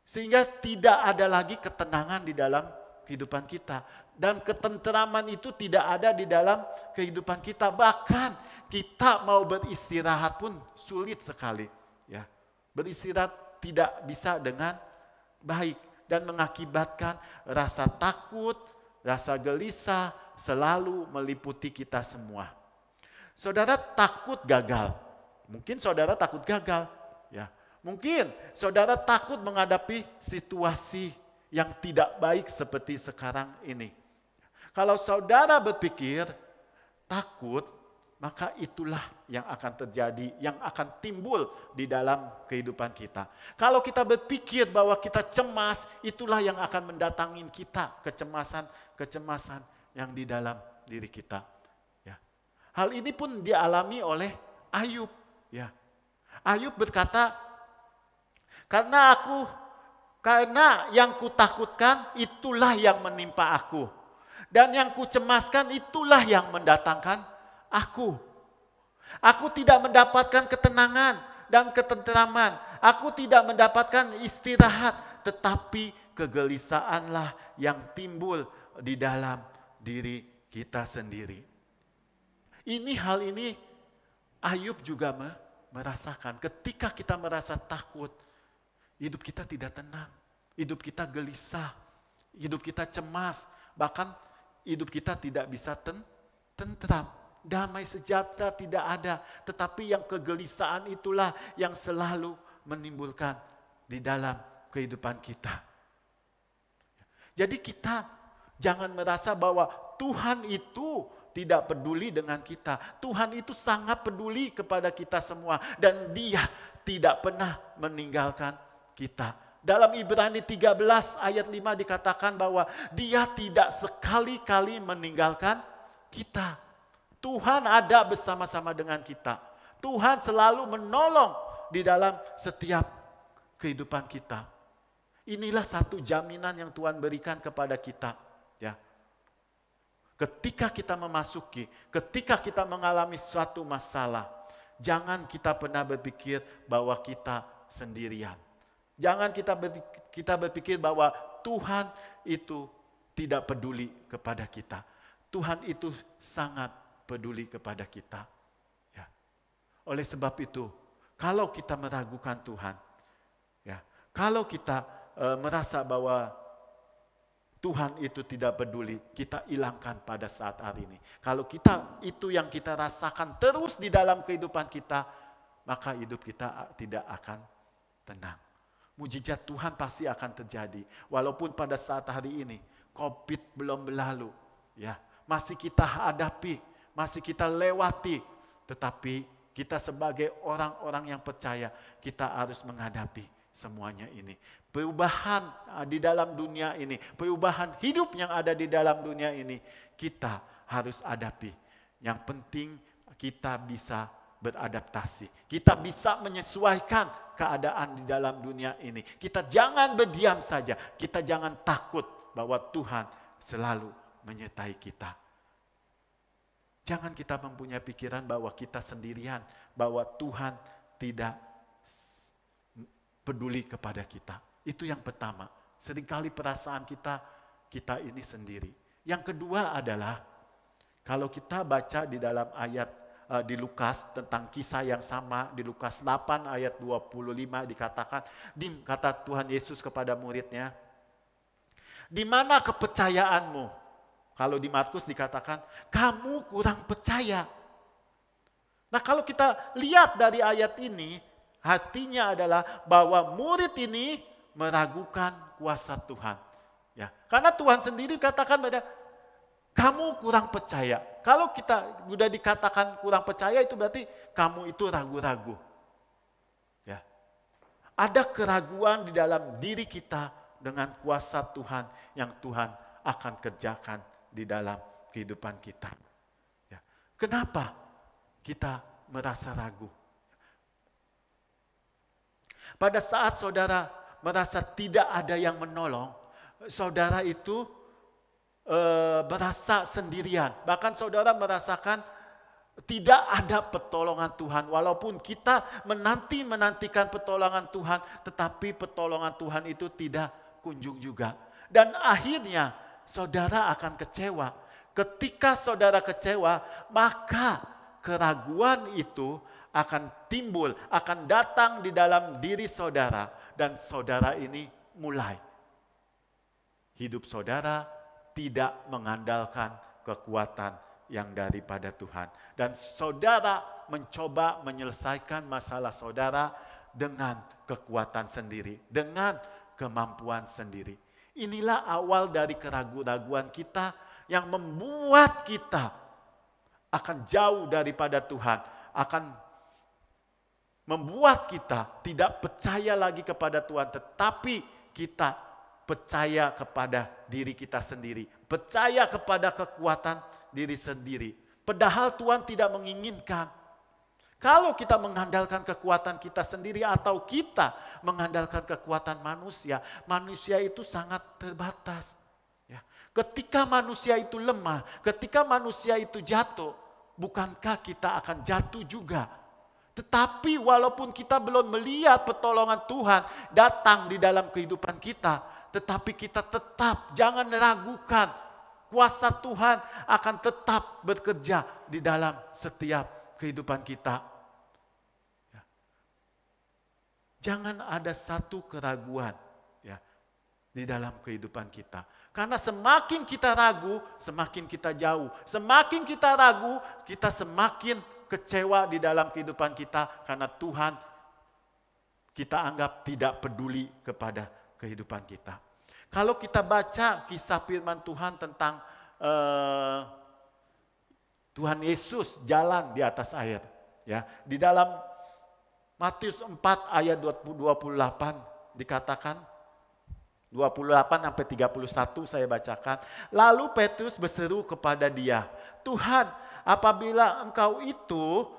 C: Sehingga tidak ada lagi ketenangan di dalam kehidupan kita. Dan ketenteraman itu tidak ada di dalam kehidupan kita. Bahkan kita mau beristirahat pun sulit sekali. Ya. Beristirahat tidak bisa dengan baik. Dan mengakibatkan rasa takut, rasa gelisah selalu meliputi kita semua. Saudara takut gagal. Mungkin saudara takut gagal. Ya. Mungkin saudara takut menghadapi situasi yang tidak baik seperti sekarang ini. Kalau saudara berpikir takut, maka itulah yang akan terjadi, yang akan timbul di dalam kehidupan kita. Kalau kita berpikir bahwa kita cemas, itulah yang akan mendatangin kita kecemasan yang di dalam diri kita. Ya. Hal ini pun dialami oleh Ayub. Ya. Ayub berkata, karena aku Karena yang kutakutkan itulah yang menimpa aku. Dan yang kucemaskan itulah yang mendatangkan aku. Aku tidak mendapatkan ketenangan dan ketentraman. Aku tidak mendapatkan istirahat. Tetapi kegelisahanlah yang timbul di dalam diri kita sendiri. Hal ini Ayub juga merasakan. Ketika kita merasa takut, hidup kita tidak tenang, hidup kita gelisah, hidup kita cemas, bahkan hidup kita tidak bisa tentram. Damai sejahtera tidak ada, tetapi yang kegelisahan itulah yang selalu menimbulkan di dalam kehidupan kita. Jadi kita jangan merasa bahwa Tuhan itu tidak peduli dengan kita. Tuhan itu sangat peduli kepada kita semua dan Dia tidak pernah meninggalkan kita. Dalam Ibrani 13 ayat 5 dikatakan bahwa Dia tidak sekali-kali meninggalkan kita. Tuhan ada bersama-sama dengan kita. Tuhan selalu menolong di dalam setiap kehidupan kita. Inilah satu jaminan yang Tuhan berikan kepada kita. Ya. Ketika kita memasuki, ketika kita mengalami suatu masalah, jangan kita pernah berpikir bahwa kita sendirian. Jangan kita berpikir bahwa Tuhan itu tidak peduli kepada kita. Tuhan itu sangat peduli kepada kita. Ya. Oleh sebab itu, kalau kita meragukan Tuhan, ya, kalau kita merasa bahwa Tuhan itu tidak peduli, kita hilangkan pada saat hari ini. Kalau kita itu yang kita rasakan terus di dalam kehidupan kita, maka hidup kita tidak akan tenang. Mujizat Tuhan pasti akan terjadi. Walaupun pada saat hari ini COVID belum berlalu, ya, masih kita hadapi, masih kita lewati, tetapi kita sebagai orang-orang yang percaya, kita harus menghadapi semuanya ini. Perubahan di dalam dunia ini, perubahan hidup yang ada di dalam dunia ini, kita harus hadapi. Yang penting kita bisa beradaptasi. Kita bisa menyesuaikan keadaan di dalam dunia ini. Kita jangan berdiam saja. Kita jangan takut bahwa Tuhan selalu menyertai kita. Jangan kita mempunyai pikiran bahwa kita sendirian, bahwa Tuhan tidak peduli kepada kita. Itu yang pertama. Seringkali perasaan kita ini sendiri. Yang kedua adalah, kalau kita baca di dalam ayat di Lukas tentang kisah yang sama, di Lukas 8 ayat 25 dikatakan, kata Tuhan Yesus kepada muridnya, di mana kepercayaanmu? Kalau di Markus dikatakan, kamu kurang percaya. Nah, kalau kita lihat dari ayat ini, artinya adalah bahwa murid ini meragukan kuasa Tuhan. Ya, karena Tuhan sendiri katakan pada kamu kurang percaya. Kalau kita sudah dikatakan kurang percaya, itu berarti kamu itu ragu-ragu. Ya, ada keraguan di dalam diri kita dengan kuasa Tuhan yang Tuhan akan kerjakan di dalam kehidupan kita. Ya. Kenapa kita merasa ragu? Pada saat saudara merasa tidak ada yang menolong, saudara itu merasa sendirian. Bahkan saudara merasakan tidak ada pertolongan Tuhan. Walaupun kita menantikan pertolongan Tuhan, tetapi pertolongan Tuhan itu tidak kunjung juga. Dan akhirnya saudara akan kecewa. Ketika saudara kecewa, maka keraguan itu akan timbul, akan datang di dalam diri saudara. Dan saudara ini mulai. Hidup saudara tidak mengandalkan kekuatan yang daripada Tuhan. Dan saudara mencoba menyelesaikan masalah saudara dengan kekuatan sendiri. Dengan kemampuan sendiri. Inilah awal dari keraguan-raguan kita yang membuat kita akan jauh daripada Tuhan. Akan membuat kita tidak percaya lagi kepada Tuhan, tetapi kita percaya kepada diri kita sendiri, percaya kepada kekuatan diri sendiri. Padahal Tuhan tidak menginginkan Kalau kita mengandalkan kekuatan kita sendiri atau kita mengandalkan kekuatan manusia, manusia itu sangat terbatas. Ya. Ketika manusia itu lemah, ketika manusia itu jatuh, bukankah kita akan jatuh juga? Tetapi walaupun kita belum melihat pertolongan Tuhan datang di dalam kehidupan kita, tetapi kita tetap jangan ragukan kuasa Tuhan akan tetap bekerja di dalam setiap kehidupan kita. Jangan ada satu keraguan ya di dalam kehidupan kita. Karena semakin kita ragu, semakin kita jauh. Semakin kita ragu, kita semakin kecewa di dalam kehidupan kita karena Tuhan kita anggap tidak peduli kepada kehidupan kita. Kalau kita baca kisah firman Tuhan tentang Tuhan Yesus jalan di atas air, ya, di dalam Matius 4 ayat 28 dikatakan, 28 sampai 31 saya bacakan. Lalu Petrus berseru kepada dia, Tuhan, apabila engkau itu,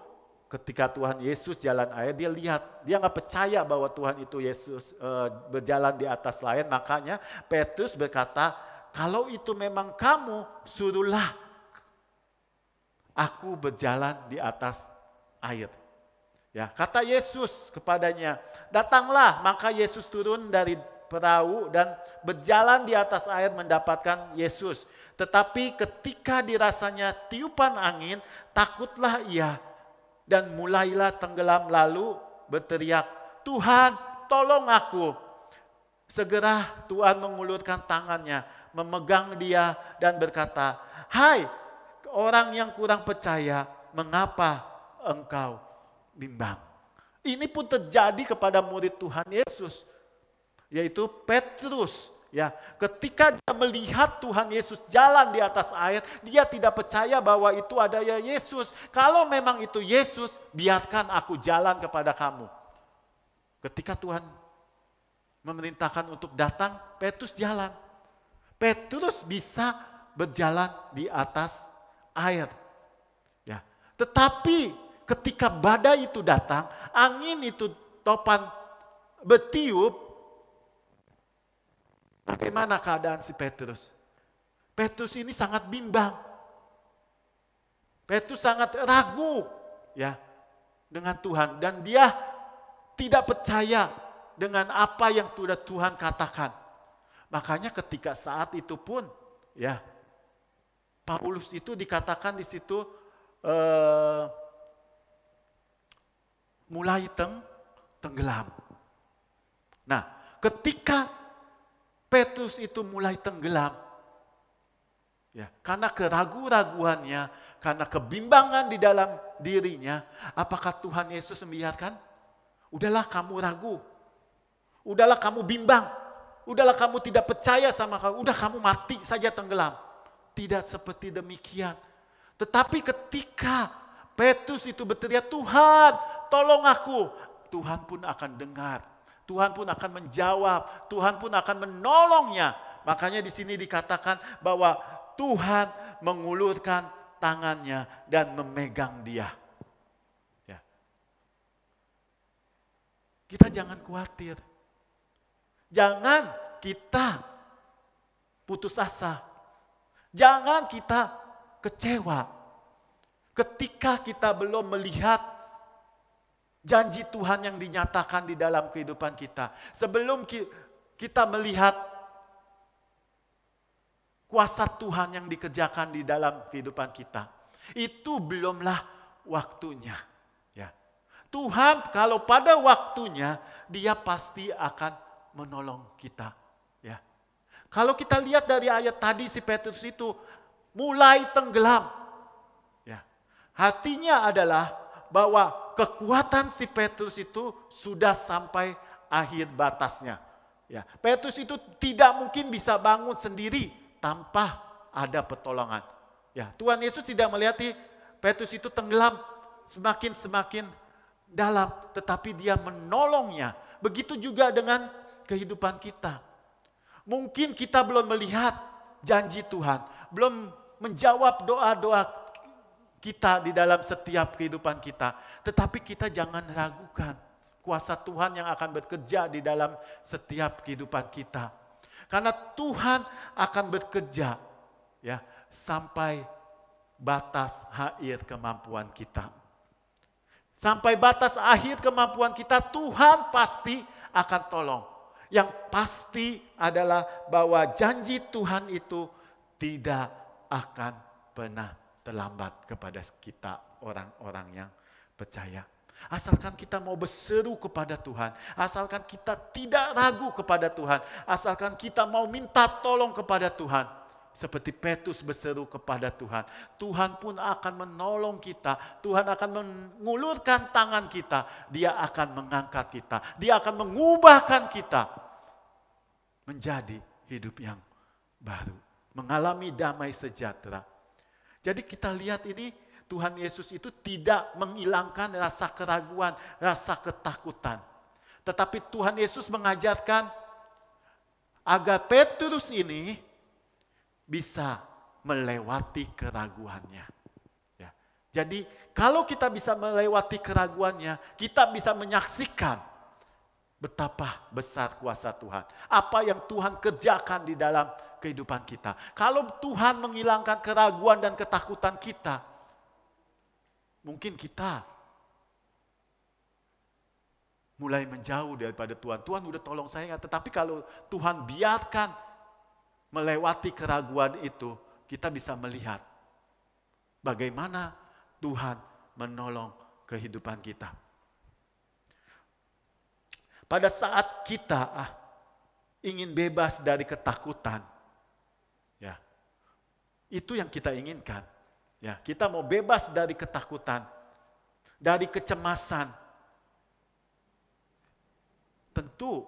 C: ketika Tuhan Yesus jalan air, dia lihat, dia nggak percaya bahwa Tuhan itu Yesus berjalan di atas air. Makanya Petrus berkata, kalau itu memang kamu, suruhlah aku berjalan di atas air. Ya, kata Yesus kepadanya, datanglah. Maka Yesus turun dari perahu dan berjalan di atas air mendapatkan Yesus. Tetapi ketika dirasanya tiupan angin, takutlah ia dan mulailah tenggelam, lalu berteriak, Tuhan, tolong aku. Segera Tuhan mengulurkan tangannya, memegang dia dan berkata, hai orang yang kurang percaya, mengapa engkau bimbang? Ini pun terjadi kepada murid Tuhan Yesus, yaitu Petrus. Ya, ketika dia melihat Tuhan Yesus jalan di atas air, dia tidak percaya bahwa itu adanya Yesus. Kalau memang itu Yesus, biarkan aku jalan kepada kamu. Ketika Tuhan memerintahkan untuk datang, Petrus jalan. Petrus bisa berjalan di atas air. Ya, tetapi ketika badai itu datang, angin itu topan bertiup, bagaimana keadaan si Petrus? Petrus ini sangat bimbang. Petrus sangat ragu ya dengan Tuhan dan dia tidak percaya dengan apa yang sudah Tuhan katakan. Makanya ketika saat itu pun ya Paulus itu dikatakan di situ mulai tenggelam. Nah, ketika Petrus itu mulai tenggelam, ya, karena keraguan-raguannya, karena kebimbangan di dalam dirinya, apakah Tuhan Yesus membiarkan? Udahlah kamu ragu, udahlah kamu bimbang, udahlah kamu tidak percaya sama kamu, udah kamu mati saja tenggelam. Tidak seperti demikian. Tetapi ketika Petrus itu berteriak, Tuhan tolong aku. Tuhan pun akan dengar. Tuhan pun akan menjawab. Tuhan pun akan menolongnya. Makanya di sini dikatakan bahwa Tuhan mengulurkan tangannya dan memegang dia. Ya. Kita jangan khawatir. Jangan kita putus asa. Jangan kita kecewa. Ketika kita belum melihat janji Tuhan yang dinyatakan di dalam kehidupan kita. Sebelum kita melihat kuasa Tuhan yang dikerjakan di dalam kehidupan kita. Itu belumlah waktunya. Ya. Tuhan kalau pada waktunya dia pasti akan menolong kita. Ya. Kalau kita lihat dari ayat tadi si Petrus itu mulai tenggelam. Artinya adalah bahwa kekuatan si Petrus itu sudah sampai akhir batasnya. Ya, Petrus itu tidak mungkin bisa bangun sendiri tanpa ada pertolongan. Ya, Tuhan Yesus tidak melihat Petrus itu tenggelam semakin dalam, tetapi dia menolongnya. Begitu juga dengan kehidupan kita. Mungkin kita belum melihat janji Tuhan, belum menjawab doa-doa kita di dalam setiap kehidupan kita. Tetapi kita jangan ragukan kuasa Tuhan yang akan bekerja di dalam setiap kehidupan kita. Karena Tuhan akan bekerja ya sampai batas akhir kemampuan kita. Sampai batas akhir kemampuan kita, Tuhan pasti akan tolong. Yang pasti adalah bahwa janji Tuhan itu tidak akan pernah terlambat kepada kita orang-orang yang percaya. Asalkan kita mau berseru kepada Tuhan, asalkan kita tidak ragu kepada Tuhan, asalkan kita mau minta tolong kepada Tuhan. Seperti Petrus berseru kepada Tuhan, Tuhan pun akan menolong kita, Tuhan akan mengulurkan tangan kita, Dia akan mengangkat kita, Dia akan mengubahkan kita menjadi hidup yang baru, mengalami damai sejahtera. Jadi kita lihat ini, Tuhan Yesus itu tidak menghilangkan rasa keraguan, rasa ketakutan. Tetapi Tuhan Yesus mengajarkan agar Petrus ini bisa melewati keraguannya. Ya. Jadi kalau kita bisa melewati keraguannya, kita bisa menyaksikan betapa besar kuasa Tuhan. Apa yang Tuhan kerjakan di dalam kehidupan kita. Kalau Tuhan menghilangkan keraguan dan ketakutan kita, mungkin kita mulai menjauh daripada Tuhan. Tuhan udah tolong saya, tetapi kalau Tuhan biarkan melewati keraguan itu, kita bisa melihat bagaimana Tuhan menolong kehidupan kita. Pada saat kita ingin bebas dari ketakutan, ya, itu yang kita inginkan. Ya, kita mau bebas dari ketakutan, dari kecemasan. Tentu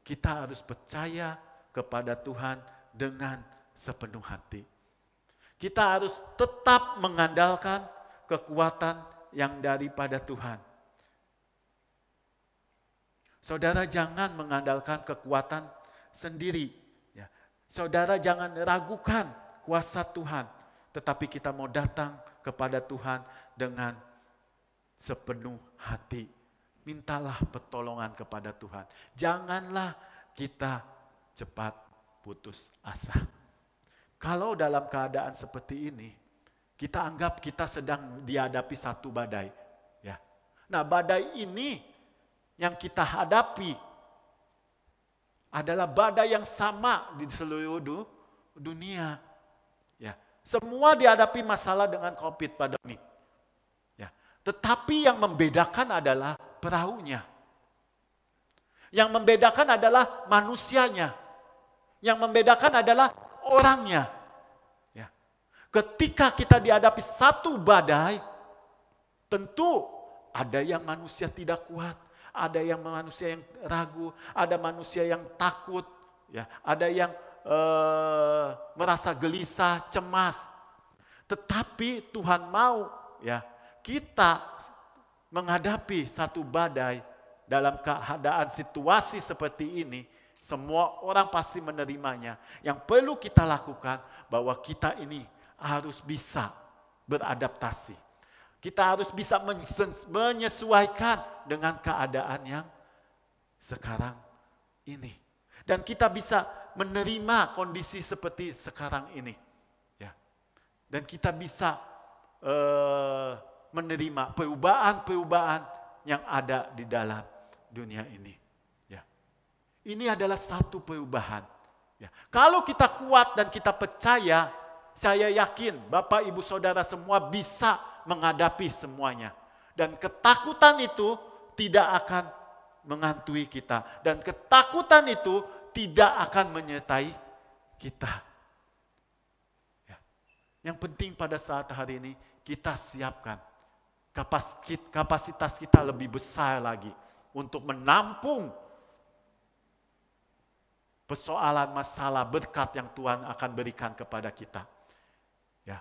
C: kita harus percaya kepada Tuhan dengan sepenuh hati. Kita harus tetap mengandalkan kekuatan yang daripada Tuhan. Saudara jangan mengandalkan kekuatan sendiri. Ya. Saudara jangan ragukan kuasa Tuhan. Tetapi kita mau datang kepada Tuhan dengan sepenuh hati. Mintalah pertolongan kepada Tuhan. Janganlah kita cepat putus asa. Kalau dalam keadaan seperti ini, kita anggap kita sedang dihadapi satu badai. Ya. Nah, badai ini yang kita hadapi adalah badai yang sama di seluruh dunia. Ya. Semua dihadapi masalah dengan COVID pandemi. Ya. Tetapi yang membedakan adalah perahunya. Yang membedakan adalah manusianya. Yang membedakan adalah orangnya. Ya. Ketika kita dihadapi satu badai, tentu ada yang manusia tidak kuat, ada yang manusia yang ragu, ada manusia yang takut, ya, ada yang merasa gelisah, cemas. Tetapi Tuhan mau ya kita menghadapi satu badai dalam keadaan situasi seperti ini. Semua orang pasti menerimanya. Yang perlu kita lakukan bahwa kita ini harus bisa beradaptasi. Kita harus bisa menyesuaikan dengan keadaan yang sekarang ini. Dan kita bisa menerima kondisi seperti sekarang ini. Ya. Dan kita bisa menerima perubahan-perubahan yang ada di dalam dunia ini. Ini adalah satu perubahan. Ya. Kalau kita kuat dan kita percaya, saya yakin Bapak Ibu Saudara semua bisa menghadapi semuanya. Dan ketakutan itu tidak akan menghantui kita. Dan ketakutan itu tidak akan menyertai kita. Ya. Yang penting pada saat hari ini kita siapkan kapasitas kita lebih besar lagi untuk menampung persoalan, masalah, berkat yang Tuhan akan berikan kepada kita. Ya.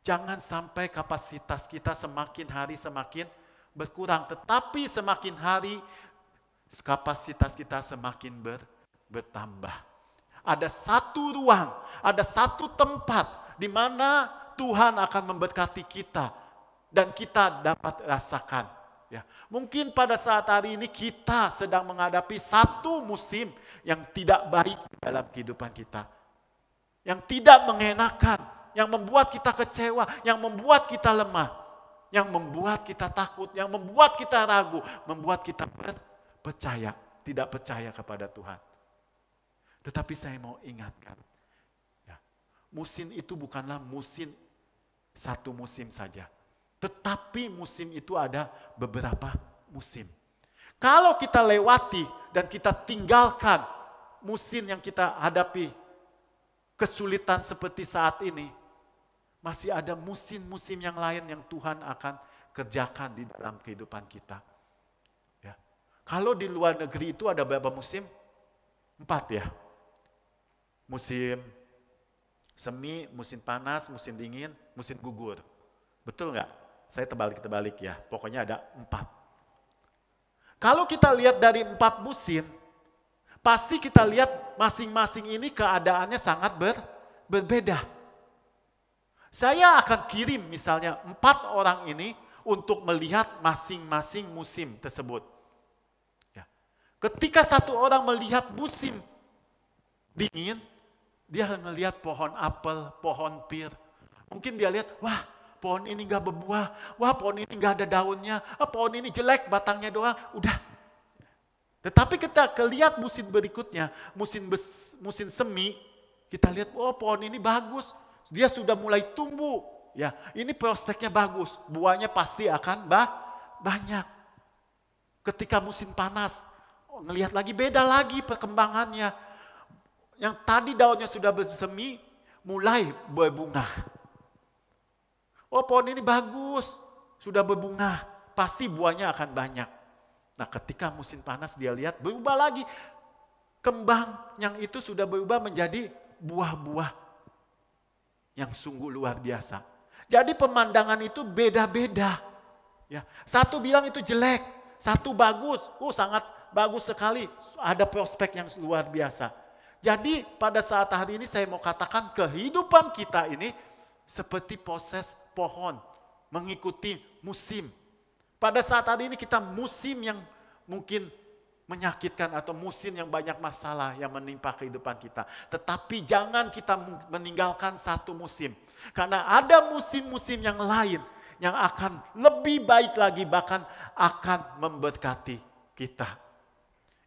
C: Jangan sampai kapasitas kita semakin hari semakin berkurang. Tetapi semakin hari kapasitas kita semakin bertambah. Ada satu ruang, ada satu tempat di mana Tuhan akan memberkati kita dan kita dapat rasakan. Ya, mungkin pada saat hari ini kita sedang menghadapi satu musim yang tidak baik dalam kehidupan kita. Yang tidak mengenakan, yang membuat kita kecewa, yang membuat kita lemah, yang membuat kita takut, yang membuat kita ragu, membuat kita percaya, tidak percaya kepada Tuhan. Tetapi saya mau ingatkan, ya, musim itu bukanlah satu musim saja. Tetapi musim itu ada beberapa musim. Kalau kita lewati dan kita tinggalkan musim yang kita hadapi, kesulitan seperti saat ini, masih ada musim-musim yang lain yang Tuhan akan kerjakan di dalam kehidupan kita. Ya. Kalau di luar negeri itu ada berapa musim? 4 ya. Musim semi, musim panas, musim dingin, musim gugur. Betul nggak? Saya terbalik ya. Pokoknya ada 4. Kalau kita lihat dari 4 musim, pasti kita lihat masing-masing ini keadaannya sangat berbeda. Saya akan kirim misalnya 4 orang ini untuk melihat masing-masing musim tersebut. Ya. Ketika satu orang melihat musim dingin, dia melihat pohon apel, pohon pir. Mungkin dia lihat, wah pohon ini gak berbuah, wah pohon ini gak ada daunnya, pohon ini jelek, batangnya doang, udah. Tetapi kita lihat musim berikutnya, musim semi, kita lihat, oh pohon ini bagus. Dia sudah mulai tumbuh, ya. Ini prospeknya bagus, buahnya pasti akan banyak. Ketika musim panas, ngelihat lagi beda lagi perkembangannya. Yang tadi daunnya sudah bersemi, mulai berbunga. Oh pohon ini bagus, sudah berbunga, pasti buahnya akan banyak. Nah ketika musim panas dia lihat berubah lagi, kembang yang itu sudah berubah menjadi buah-buah yang sungguh luar biasa. Jadi pemandangan itu beda-beda. Ya, satu bilang itu jelek, satu bagus, sangat bagus sekali, ada prospek yang luar biasa. Jadi pada saat hari ini saya mau katakan kehidupan kita ini seperti proses pohon mengikuti musim. Pada saat hari ini kita musim yang mungkin menyakitkan atau musim yang banyak masalah yang menimpa kehidupan kita. Tetapi jangan kita meninggalkan satu musim. Karena ada musim-musim yang lain yang akan lebih baik lagi, bahkan akan memberkati kita.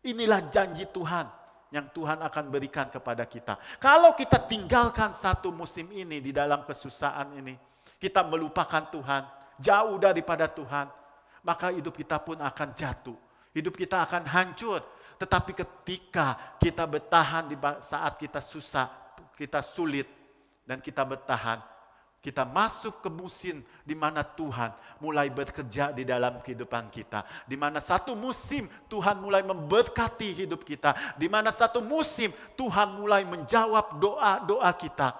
C: Inilah janji Tuhan yang Tuhan akan berikan kepada kita. Kalau kita tinggalkan satu musim ini di dalam kesusahan ini, kita melupakan Tuhan, jauh daripada Tuhan, maka hidup kita pun akan jatuh. Hidup kita akan hancur. Tetapi ketika kita bertahan di saat kita susah, kita sulit, dan kita bertahan, kita masuk ke musim di mana Tuhan mulai bekerja di dalam kehidupan kita. Di mana satu musim Tuhan mulai memberkati hidup kita. Di mana satu musim Tuhan mulai menjawab doa-doa kita.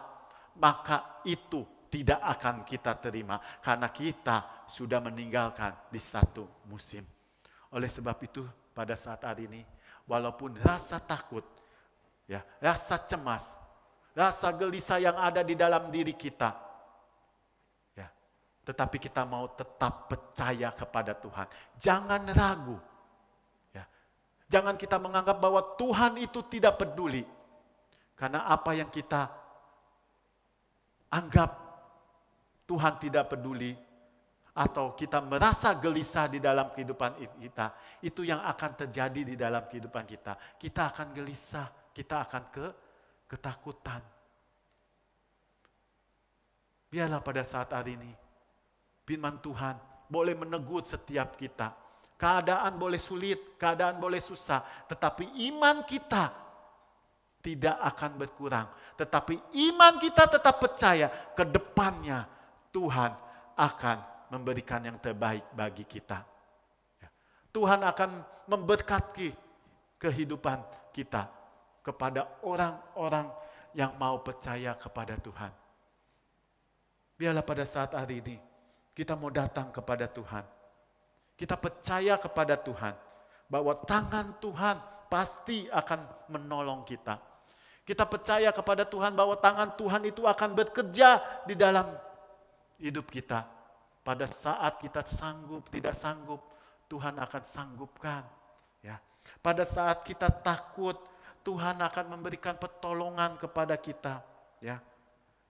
C: Maka itu tidak akan kita terima karena kita sudah meninggalkan di satu musim. Oleh sebab itu pada saat hari ini, walaupun rasa takut, ya, rasa cemas, rasa gelisah yang ada di dalam diri kita, ya, tetapi kita mau tetap percaya kepada Tuhan. Jangan ragu. Ya. Jangan kita menganggap bahwa Tuhan itu tidak peduli. Karena apa yang kita anggap Tuhan tidak peduli, atau kita merasa gelisah di dalam kehidupan kita, itu yang akan terjadi di dalam kehidupan kita. Kita akan gelisah, kita akan ketakutan. Biarlah pada saat hari ini, firman Tuhan boleh menegur setiap kita. Keadaan boleh sulit, keadaan boleh susah, tetapi iman kita tidak akan berkurang. Tetapi iman kita tetap percaya ke depannya Tuhan akan memberikan yang terbaik bagi kita. Tuhan akan memberkati kehidupan kita kepada orang-orang yang mau percaya kepada Tuhan. Biarlah pada saat hari ini kita mau datang kepada Tuhan. Kita percaya kepada Tuhan bahwa tangan Tuhan pasti akan menolong kita. Kita percaya kepada Tuhan bahwa tangan Tuhan itu akan bekerja di dalam hidup kita. Pada saat kita sanggup, tidak sanggup, Tuhan akan sanggupkan. Ya. Pada saat kita takut, Tuhan akan memberikan pertolongan kepada kita. Ya.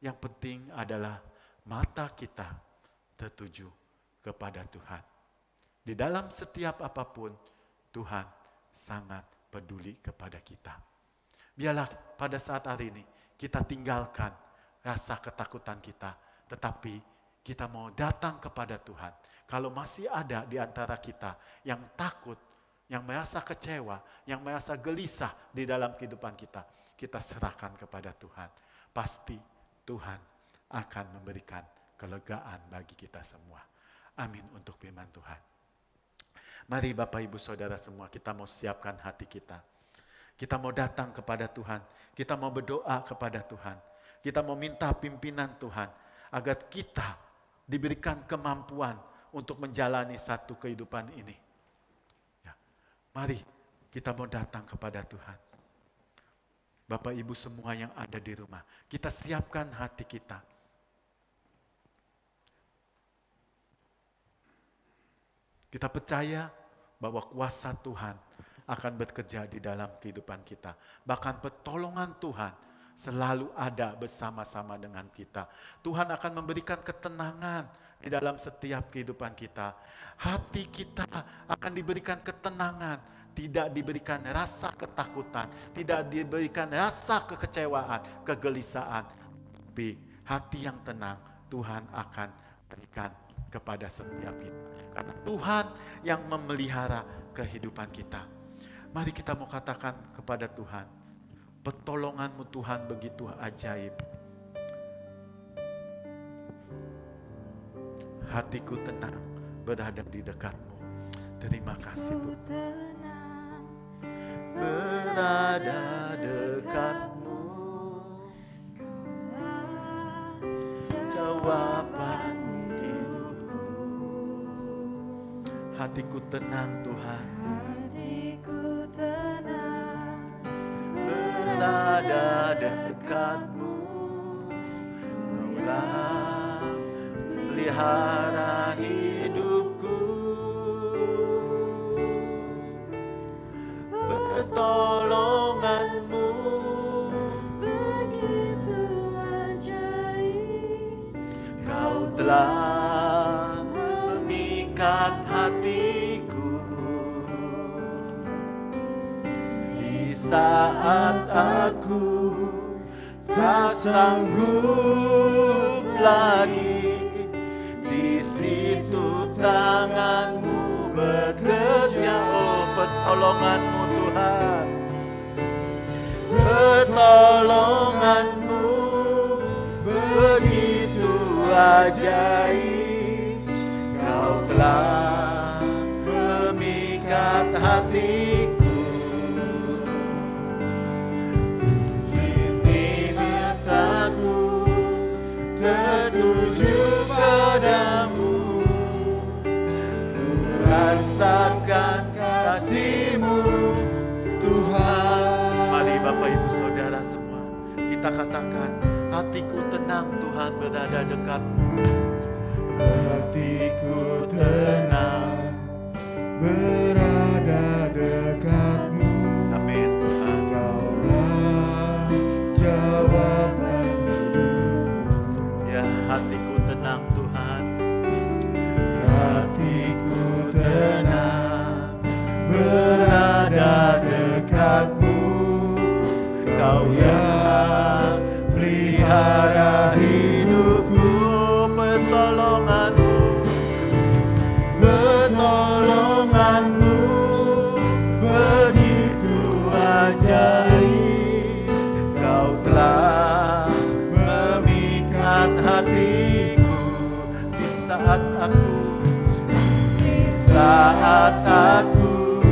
C: Yang penting adalah mata kita tertuju kepada Tuhan. Di dalam setiap apapun, Tuhan sangat peduli kepada kita. Biarlah pada saat hari ini kita tinggalkan rasa ketakutan kita, tetapi kita mau datang kepada Tuhan. Kalau masih ada di antara kita yang takut, yang merasa kecewa, yang merasa gelisah di dalam kehidupan kita, kita serahkan kepada Tuhan. Pasti Tuhan akan memberikan kelegaan bagi kita semua. Amin untuk firman Tuhan. Mari Bapak Ibu Saudara semua, kita mau siapkan hati kita. Kita mau datang kepada Tuhan, kita mau berdoa kepada Tuhan. Kita mau minta pimpinan Tuhan agar kita diberikan kemampuan untuk menjalani satu kehidupan ini. Ya. Mari kita mau datang kepada Tuhan. Bapak Ibu semua yang ada di rumah, kita siapkan hati kita. Kita percaya bahwa kuasa Tuhan akan bekerja di dalam kehidupan kita. Bahkan pertolongan Tuhan selalu ada bersama-sama dengan kita. Tuhan akan memberikan ketenangan di dalam setiap kehidupan kita. Hati kita akan diberikan ketenangan, tidak diberikan rasa ketakutan, tidak diberikan rasa kekecewaan, kegelisahan. Tapi hati yang tenang Tuhan akan berikan kepada setiap kita. Karena Tuhan yang memelihara kehidupan kita. Mari kita mau katakan kepada Tuhan, pertolongan-Mu Tuhan begitu ajaib. Hatiku tenang berada di dekat-Mu. Terima kasih Tuhan. Berada dekat-Mu, jawaban hidupku. Hatiku tenang Tuhan.
B: Hatiku tenang
C: Berada dekat-Mu, Kaulah pelihara hidupku. Pertolongan-Mu
B: begitu ajaib.
C: Kau telah memikat hatiku di saat aku tak sanggup lagi. Di situ tangan-Mu bekerja. Oh, pertolongan-Mu Tuhan, pertolongan-Mu begitu ajaib. Kau telah memikat hatiku. Kini mataku tertuju padamu. Ku rasakan kasih-Mu Tuhan. Mari Bapak Ibu Saudara semua, kita katakan, hatiku tenang Tuhan berada dekat-Mu.
A: Hatiku tenang berada dekat-Mu.
C: Amin Tuhan.
A: Kaulah jawaban hidupku.
C: Ya, hatiku tenang Tuhan.
A: Hatiku tenang berada dekat-Mu. Kau yang pelihara hidupku.
C: Pertolongan-Mu,
A: Pertolongan-Mu begitu ajaib.
C: Kau telah memikat hatiku di saat aku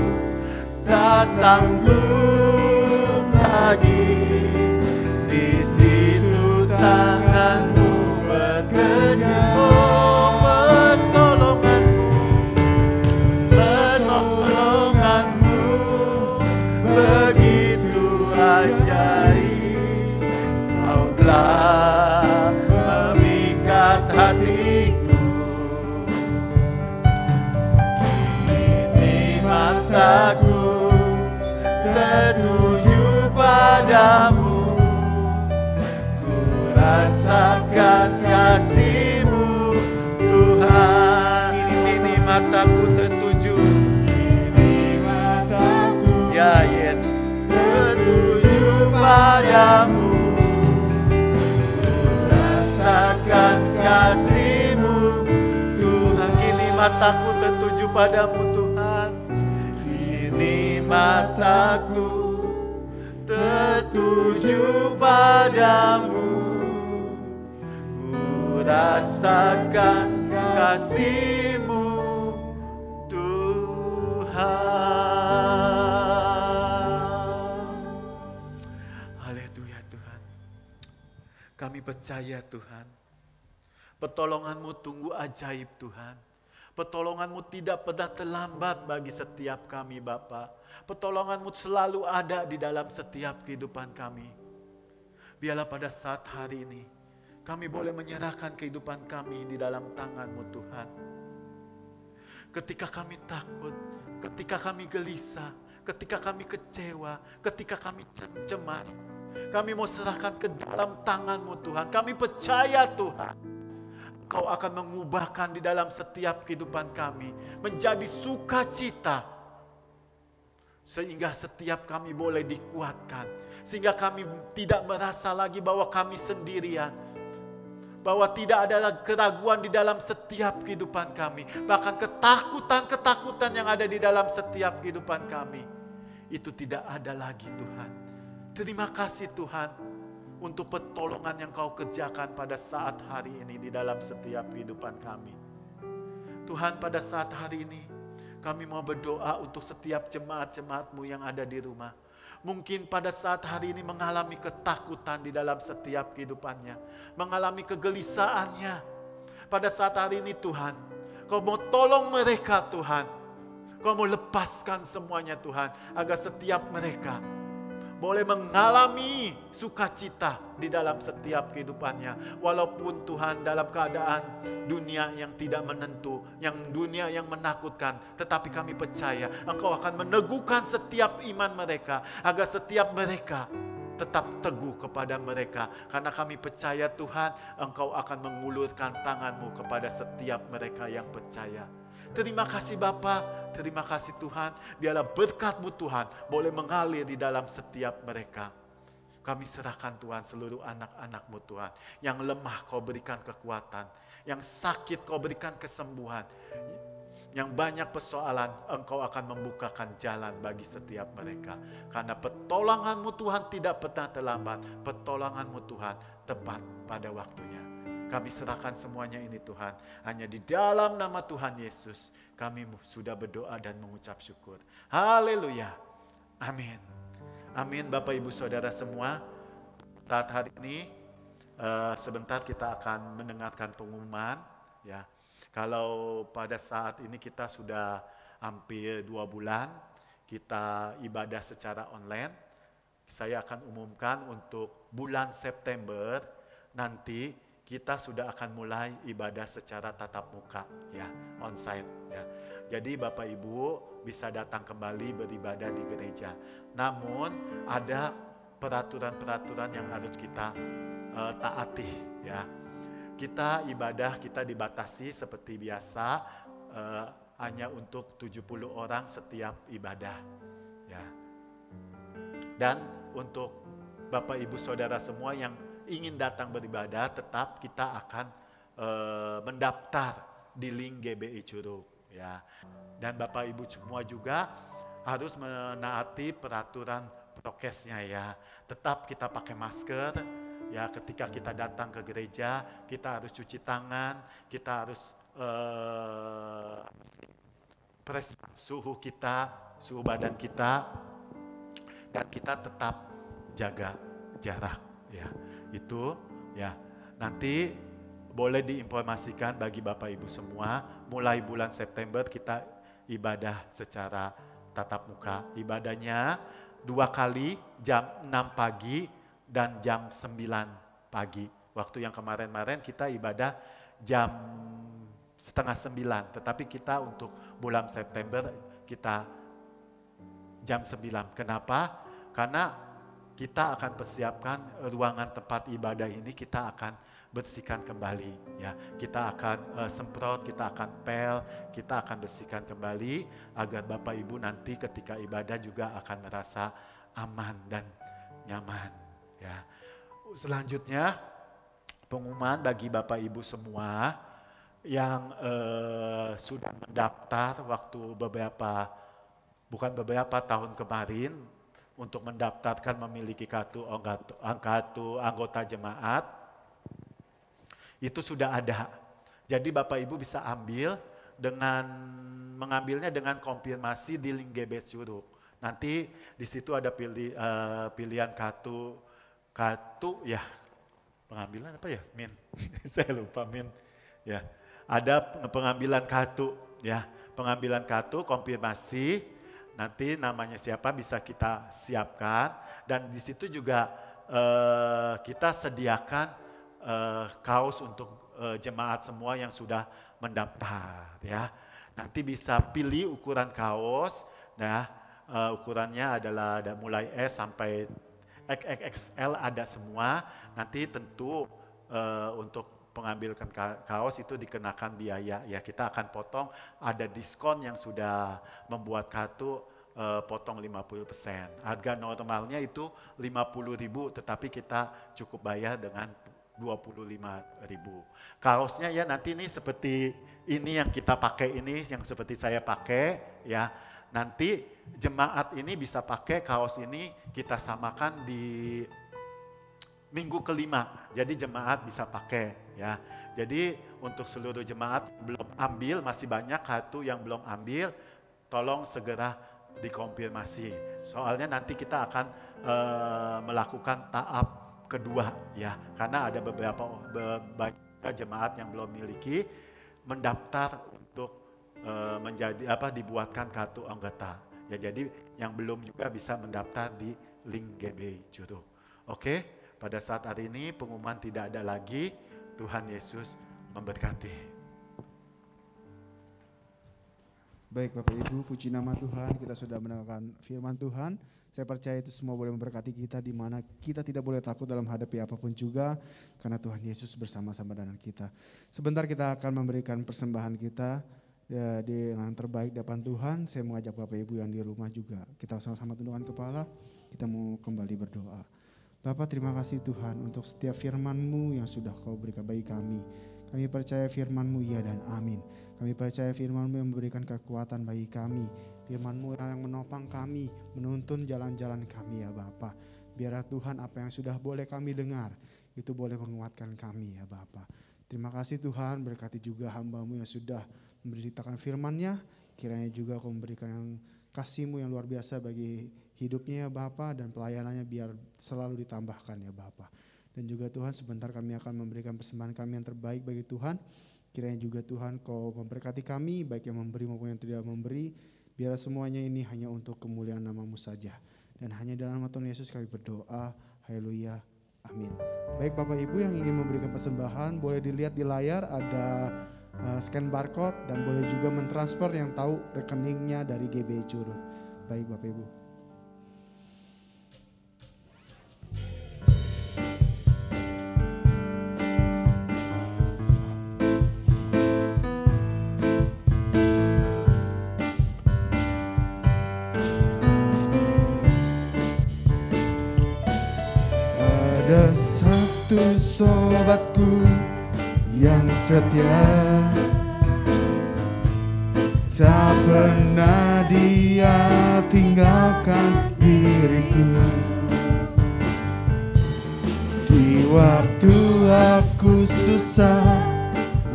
C: tak sanggup lagi. Di situ tangan-Mu bekerja. Oh, pertolongan-Mu begitu ajaib. Kau telah memikat hati mataku tertuju. Ya yes, tertuju padamu. Rasakan kasih-Mu Tuhan. Kini mataku tertuju padamu Tuhan. Kini mataku tertuju padamu. Ku rasakan kasih-Mu Tuhan. Haleluya Tuhan. Kami percaya Tuhan, pertolongan-Mu tunggu ajaib Tuhan. Pertolongan-Mu tidak pernah terlambat bagi setiap kami Bapa. Pertolongan-Mu selalu ada di dalam setiap kehidupan kami. Biarlah pada saat hari ini kami boleh menyerahkan kehidupan kami di dalam tangan-Mu Tuhan. Ketika kami takut, ketika kami gelisah, ketika kami kecewa, ketika kami cemas, kami mau serahkan ke dalam tangan-Mu Tuhan. Kami percaya Tuhan, Kau akan mengubahkan di dalam setiap kehidupan kami menjadi sukacita. Sehingga setiap kami boleh dikuatkan. Sehingga kami tidak merasa lagi bahwa kami sendirian. Bahwa tidak ada keraguan di dalam setiap kehidupan kami. Bahkan ketakutan-ketakutan yang ada di dalam setiap kehidupan kami. Itu tidak ada lagi Tuhan. Terima kasih Tuhan untuk pertolongan yang Kau kerjakan pada saat hari ini di dalam setiap kehidupan kami. Tuhan, pada saat hari ini kami mau berdoa untuk setiap jemaat-jemaat-Mu yang ada di rumah. Mungkin pada saat hari ini mengalami ketakutan di dalam setiap kehidupannya. Mengalami kegelisahannya. Pada saat hari ini Tuhan, Kau mau tolong mereka Tuhan. Kau mau lepaskan semuanya Tuhan. Agar setiap mereka boleh mengalami sukacita di dalam setiap kehidupannya. Walaupun Tuhan dalam keadaan dunia yang tidak menentu, yang dunia yang menakutkan. Tetapi kami percaya Engkau akan meneguhkan setiap iman mereka. Agar setiap mereka tetap teguh kepada mereka. Karena kami percaya Tuhan, Engkau akan mengulurkan tangan-Mu kepada setiap mereka yang percaya. Terima kasih Bapa, terima kasih Tuhan. Biarlah berkat-Mu Tuhan boleh mengalir di dalam setiap mereka. Kami serahkan Tuhan seluruh anak-anak-Mu Tuhan. Yang lemah Kau berikan kekuatan. Yang sakit Kau berikan kesembuhan. Yang banyak persoalan Engkau akan membukakan jalan bagi setiap mereka. Karena pertolongan-Mu Tuhan tidak pernah terlambat. Pertolongan-Mu Tuhan tepat pada waktunya. Kami serahkan semuanya ini Tuhan. Hanya di dalam nama Tuhan Yesus kami sudah berdoa dan mengucap syukur. Haleluya. Amin. Amin Bapak Ibu Saudara semua. Saat hari ini sebentar kita akan mendengarkan pengumuman. Ya. Kalau pada saat ini kita sudah hampir 2 bulan kita ibadah secara online. Saya akan umumkan untuk bulan September nanti kita sudah akan mulai ibadah secara tatap muka, ya, onsite, ya. Jadi Bapak Ibu bisa datang kembali beribadah di gereja. Namun ada peraturan-peraturan yang harus kita taati, ya. Kita ibadah kita dibatasi seperti biasa, hanya untuk 70 orang setiap ibadah, ya. Dan untuk Bapak Ibu Saudara semua yang ingin datang beribadah, tetap kita akan mendaftar di link GBI Curug, ya. Dan Bapak Ibu semua juga harus menaati peraturan prokesnya, ya. Tetap kita pakai masker, ya. Ketika kita datang ke gereja, kita harus cuci tangan, kita harus periksa suhu kita, suhu badan kita, dan kita tetap jaga jarak, ya. Itu ya nanti boleh diinformasikan bagi Bapak Ibu semua, mulai bulan September kita ibadah secara tatap muka. Ibadahnya 2 kali jam 6 pagi dan jam 9 pagi. Waktu yang kemarin-kemarin kita ibadah jam setengah 9, tetapi kita untuk bulan September kita jam 9. Kenapa? Karena kita akan persiapkan ruangan tempat ibadah ini, kita akan bersihkan kembali ya. Kita akan semprot, kita akan pel, kita akan bersihkan kembali agar Bapak Ibu nanti ketika ibadah juga akan merasa aman dan nyaman ya. Selanjutnya pengumuman bagi Bapak Ibu semua yang sudah mendaftar waktu beberapa tahun kemarin untuk mendaftarkan memiliki kartu anggota jemaat, itu sudah ada. Jadi Bapak Ibu bisa mengambilnya dengan konfirmasi di link GBS Curug. Nanti di situ ada pilihan kartu ya, pengambilan apa ya, Min? Saya lupa, Min. Ya, ada pengambilan kartu ya, pengambilan kartu konfirmasi. Nanti namanya siapa bisa kita siapkan, dan di situ juga kita sediakan kaos untuk jemaat semua yang sudah mendaftar ya. Nanti bisa pilih ukuran kaos, nah ukurannya adalah mulai S sampai XXL ada semua. Nanti tentu untuk pengambilkan kaos itu dikenakan biaya ya, kita akan potong, ada diskon yang sudah membuat kartu potong 50%. Harga normalnya itu 50.000, tetapi kita cukup bayar dengan 25.000. Kaosnya ya nanti ini seperti ini yang kita pakai ini, yang seperti saya pakai ya. Nanti jemaat ini bisa pakai kaos ini, kita samakan di minggu kelima. Jadi jemaat bisa pakai ya. Jadi untuk seluruh jemaat belum ambil, masih banyak kartu yang belum ambil, tolong segera dikonfirmasi. Soalnya nanti kita akan melakukan tahap kedua ya. Karena ada banyak jemaat yang belum miliki, mendaftar untuk dibuatkan kartu anggota. Ya, jadi yang belum juga bisa mendaftar di link GB Curug. Oke, pada saat hari ini pengumuman tidak ada lagi. Tuhan Yesus memberkati.
A: Baik Bapak Ibu, puji nama Tuhan, kita sudah mendengarkan firman Tuhan. Saya percaya itu semua boleh memberkati kita, di mana kita tidak boleh takut dalam hadapi apapun juga, karena Tuhan Yesus bersama-sama dengan kita. Sebentar kita akan memberikan persembahan kita dengan terbaik di depan Tuhan. Saya mengajak Bapak Ibu yang di rumah juga, kita sama-sama tundukkan kepala, kita mau kembali berdoa. Bapak, terima kasih Tuhan untuk setiap firman-Mu yang sudah Kau berikan bagi kami. Kami percaya firman-Mu ya dan amin. Kami percaya firman-Mu yang memberikan kekuatan bagi kami. Firman-Mu yang menopang kami, menuntun jalan-jalan kami ya Bapa. Biarlah Tuhan apa yang sudah boleh kami dengar, itu boleh menguatkan kami ya Bapa. Terima kasih Tuhan, berkati juga hamba-Mu yang sudah memberitakan firman-Nya. Kiranya juga Kau memberikan yang kasih-Mu yang luar biasa bagi hidupnya ya Bapa, dan pelayanannya biar selalu ditambahkan ya Bapa. Dan juga Tuhan, sebentar kami akan memberikan persembahan kami yang terbaik bagi Tuhan. Kiranya juga Tuhan Kau memberkati kami, baik yang memberi maupun yang tidak memberi. Biar semuanya ini hanya untuk kemuliaan nama-Mu saja. Dan hanya dalam nama Tuhan Yesus kami berdoa. Haleluya. Amin. Baik Bapak Ibu yang ingin memberikan persembahan, boleh dilihat di layar ada scan barcode, dan boleh juga mentransfer yang tahu rekeningnya dari GBI Curug. Baik Bapak Ibu. Ada satu sobatku yang setia, tak pernah dia tinggalkan diriku. Di waktu aku susah,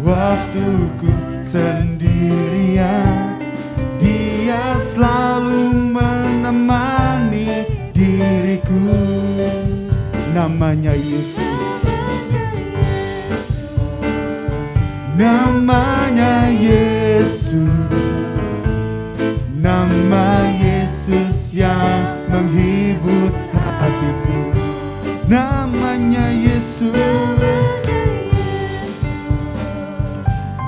A: waktuku sendirian, dia selalu menemani diriku. Namanya Yesus, namanya Yesus, nama Yesus yang menghibur hatiku. Namanya Yesus,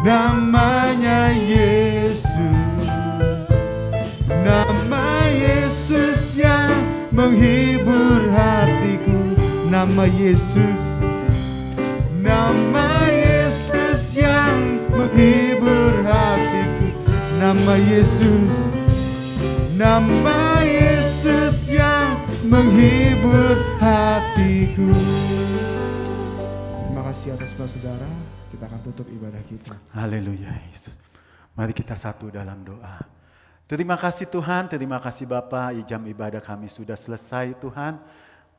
A: namanya Yesus, nama Yesus yang menghibur hatiku. Nama Yesus, nama Nama Yesus, nama Yesus yang menghibur hatiku. Terima kasih atas saudara. Kita akan tutup ibadah kita.
C: Haleluya Yesus. Mari kita satu dalam doa. Terima kasih Tuhan, terima kasih Bapa, jam ibadah kami sudah selesai Tuhan.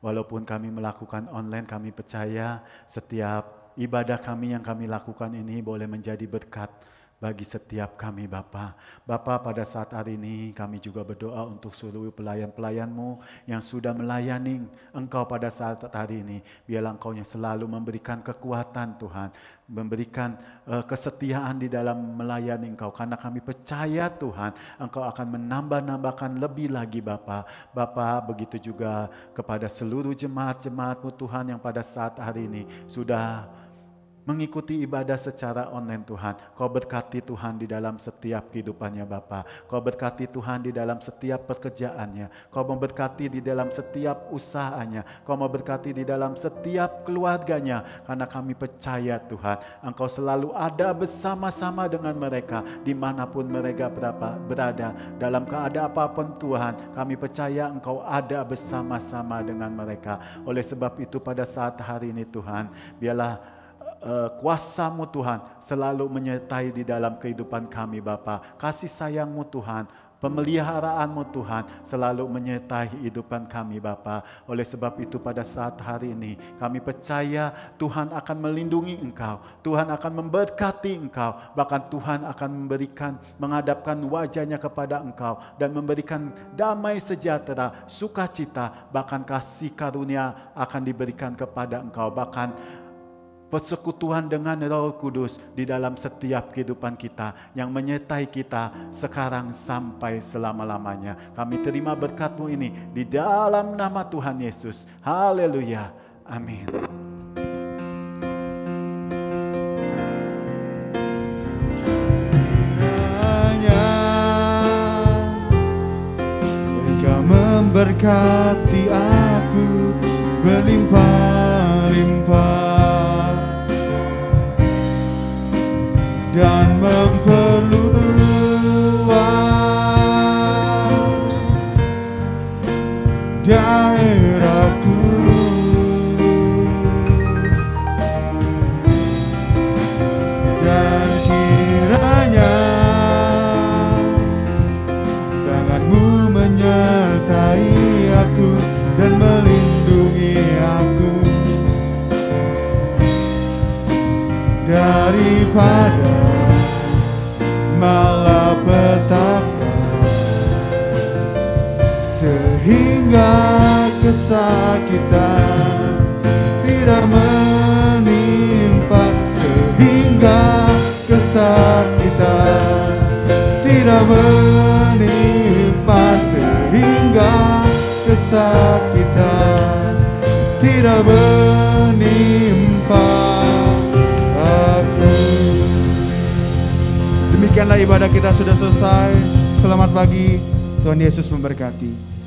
C: Walaupun kami melakukan online, kami percaya setiap ibadah kami yang kami lakukan ini boleh menjadi berkat bagi setiap kami Bapa. Bapa, pada saat hari ini kami juga berdoa untuk seluruh pelayan-pelayan-Mu yang sudah melayani Engkau pada saat hari ini. Biarlah Engkau yang selalu memberikan kekuatan Tuhan, memberikan kesetiaan di dalam melayani Engkau. Karena kami percaya Tuhan, Engkau akan menambah-nambahkan lebih lagi Bapa. Bapa, begitu juga kepada seluruh jemaat-jemaat-Mu Tuhan yang pada saat hari ini sudah mengikuti ibadah secara online Tuhan. Kau berkati Tuhan di dalam setiap kehidupannya Bapa. Kau berkati Tuhan di dalam setiap pekerjaannya. Kau memberkati di dalam setiap usahanya. Kau memberkati di dalam setiap keluarganya. Karena kami percaya Tuhan, Engkau selalu ada bersama-sama dengan mereka dimanapun mereka berada. Dalam keadaan apapun Tuhan, kami percaya Engkau ada bersama-sama dengan mereka. Oleh sebab itu pada saat hari ini Tuhan, biarlah kuasa-Mu Tuhan selalu menyertai di dalam kehidupan kami Bapa. Kasih sayang-Mu Tuhan, pemeliharaan-Mu Tuhan selalu menyertai kehidupan kami Bapa. Oleh sebab itu pada saat hari ini kami percaya Tuhan akan melindungi Engkau, Tuhan akan memberkati Engkau, bahkan Tuhan akan menghadapkan wajahnya kepada Engkau dan memberikan damai sejahtera, sukacita, bahkan kasih karunia akan diberikan kepada Engkau, bahkan persekutuan dengan Roh Kudus di dalam setiap kehidupan kita yang menyertai kita sekarang sampai selama-lamanya. Kami terima berkat-Mu ini di dalam nama Tuhan Yesus. Haleluya. Amin.
A: Engkau memberkati aku berlimpah-limpah dan memperluas daerahku, dan kiranya tangan-Mu menyertai aku dan melindungi aku daripada malapetaka, sehingga kesakitan tidak menimpa, sehingga kesakitan tidak menimpa, sehingga kesakitan tidak menimpa aku. Demikianlah ibadah kita sudah selesai. Selamat pagi, Tuhan Yesus memberkati.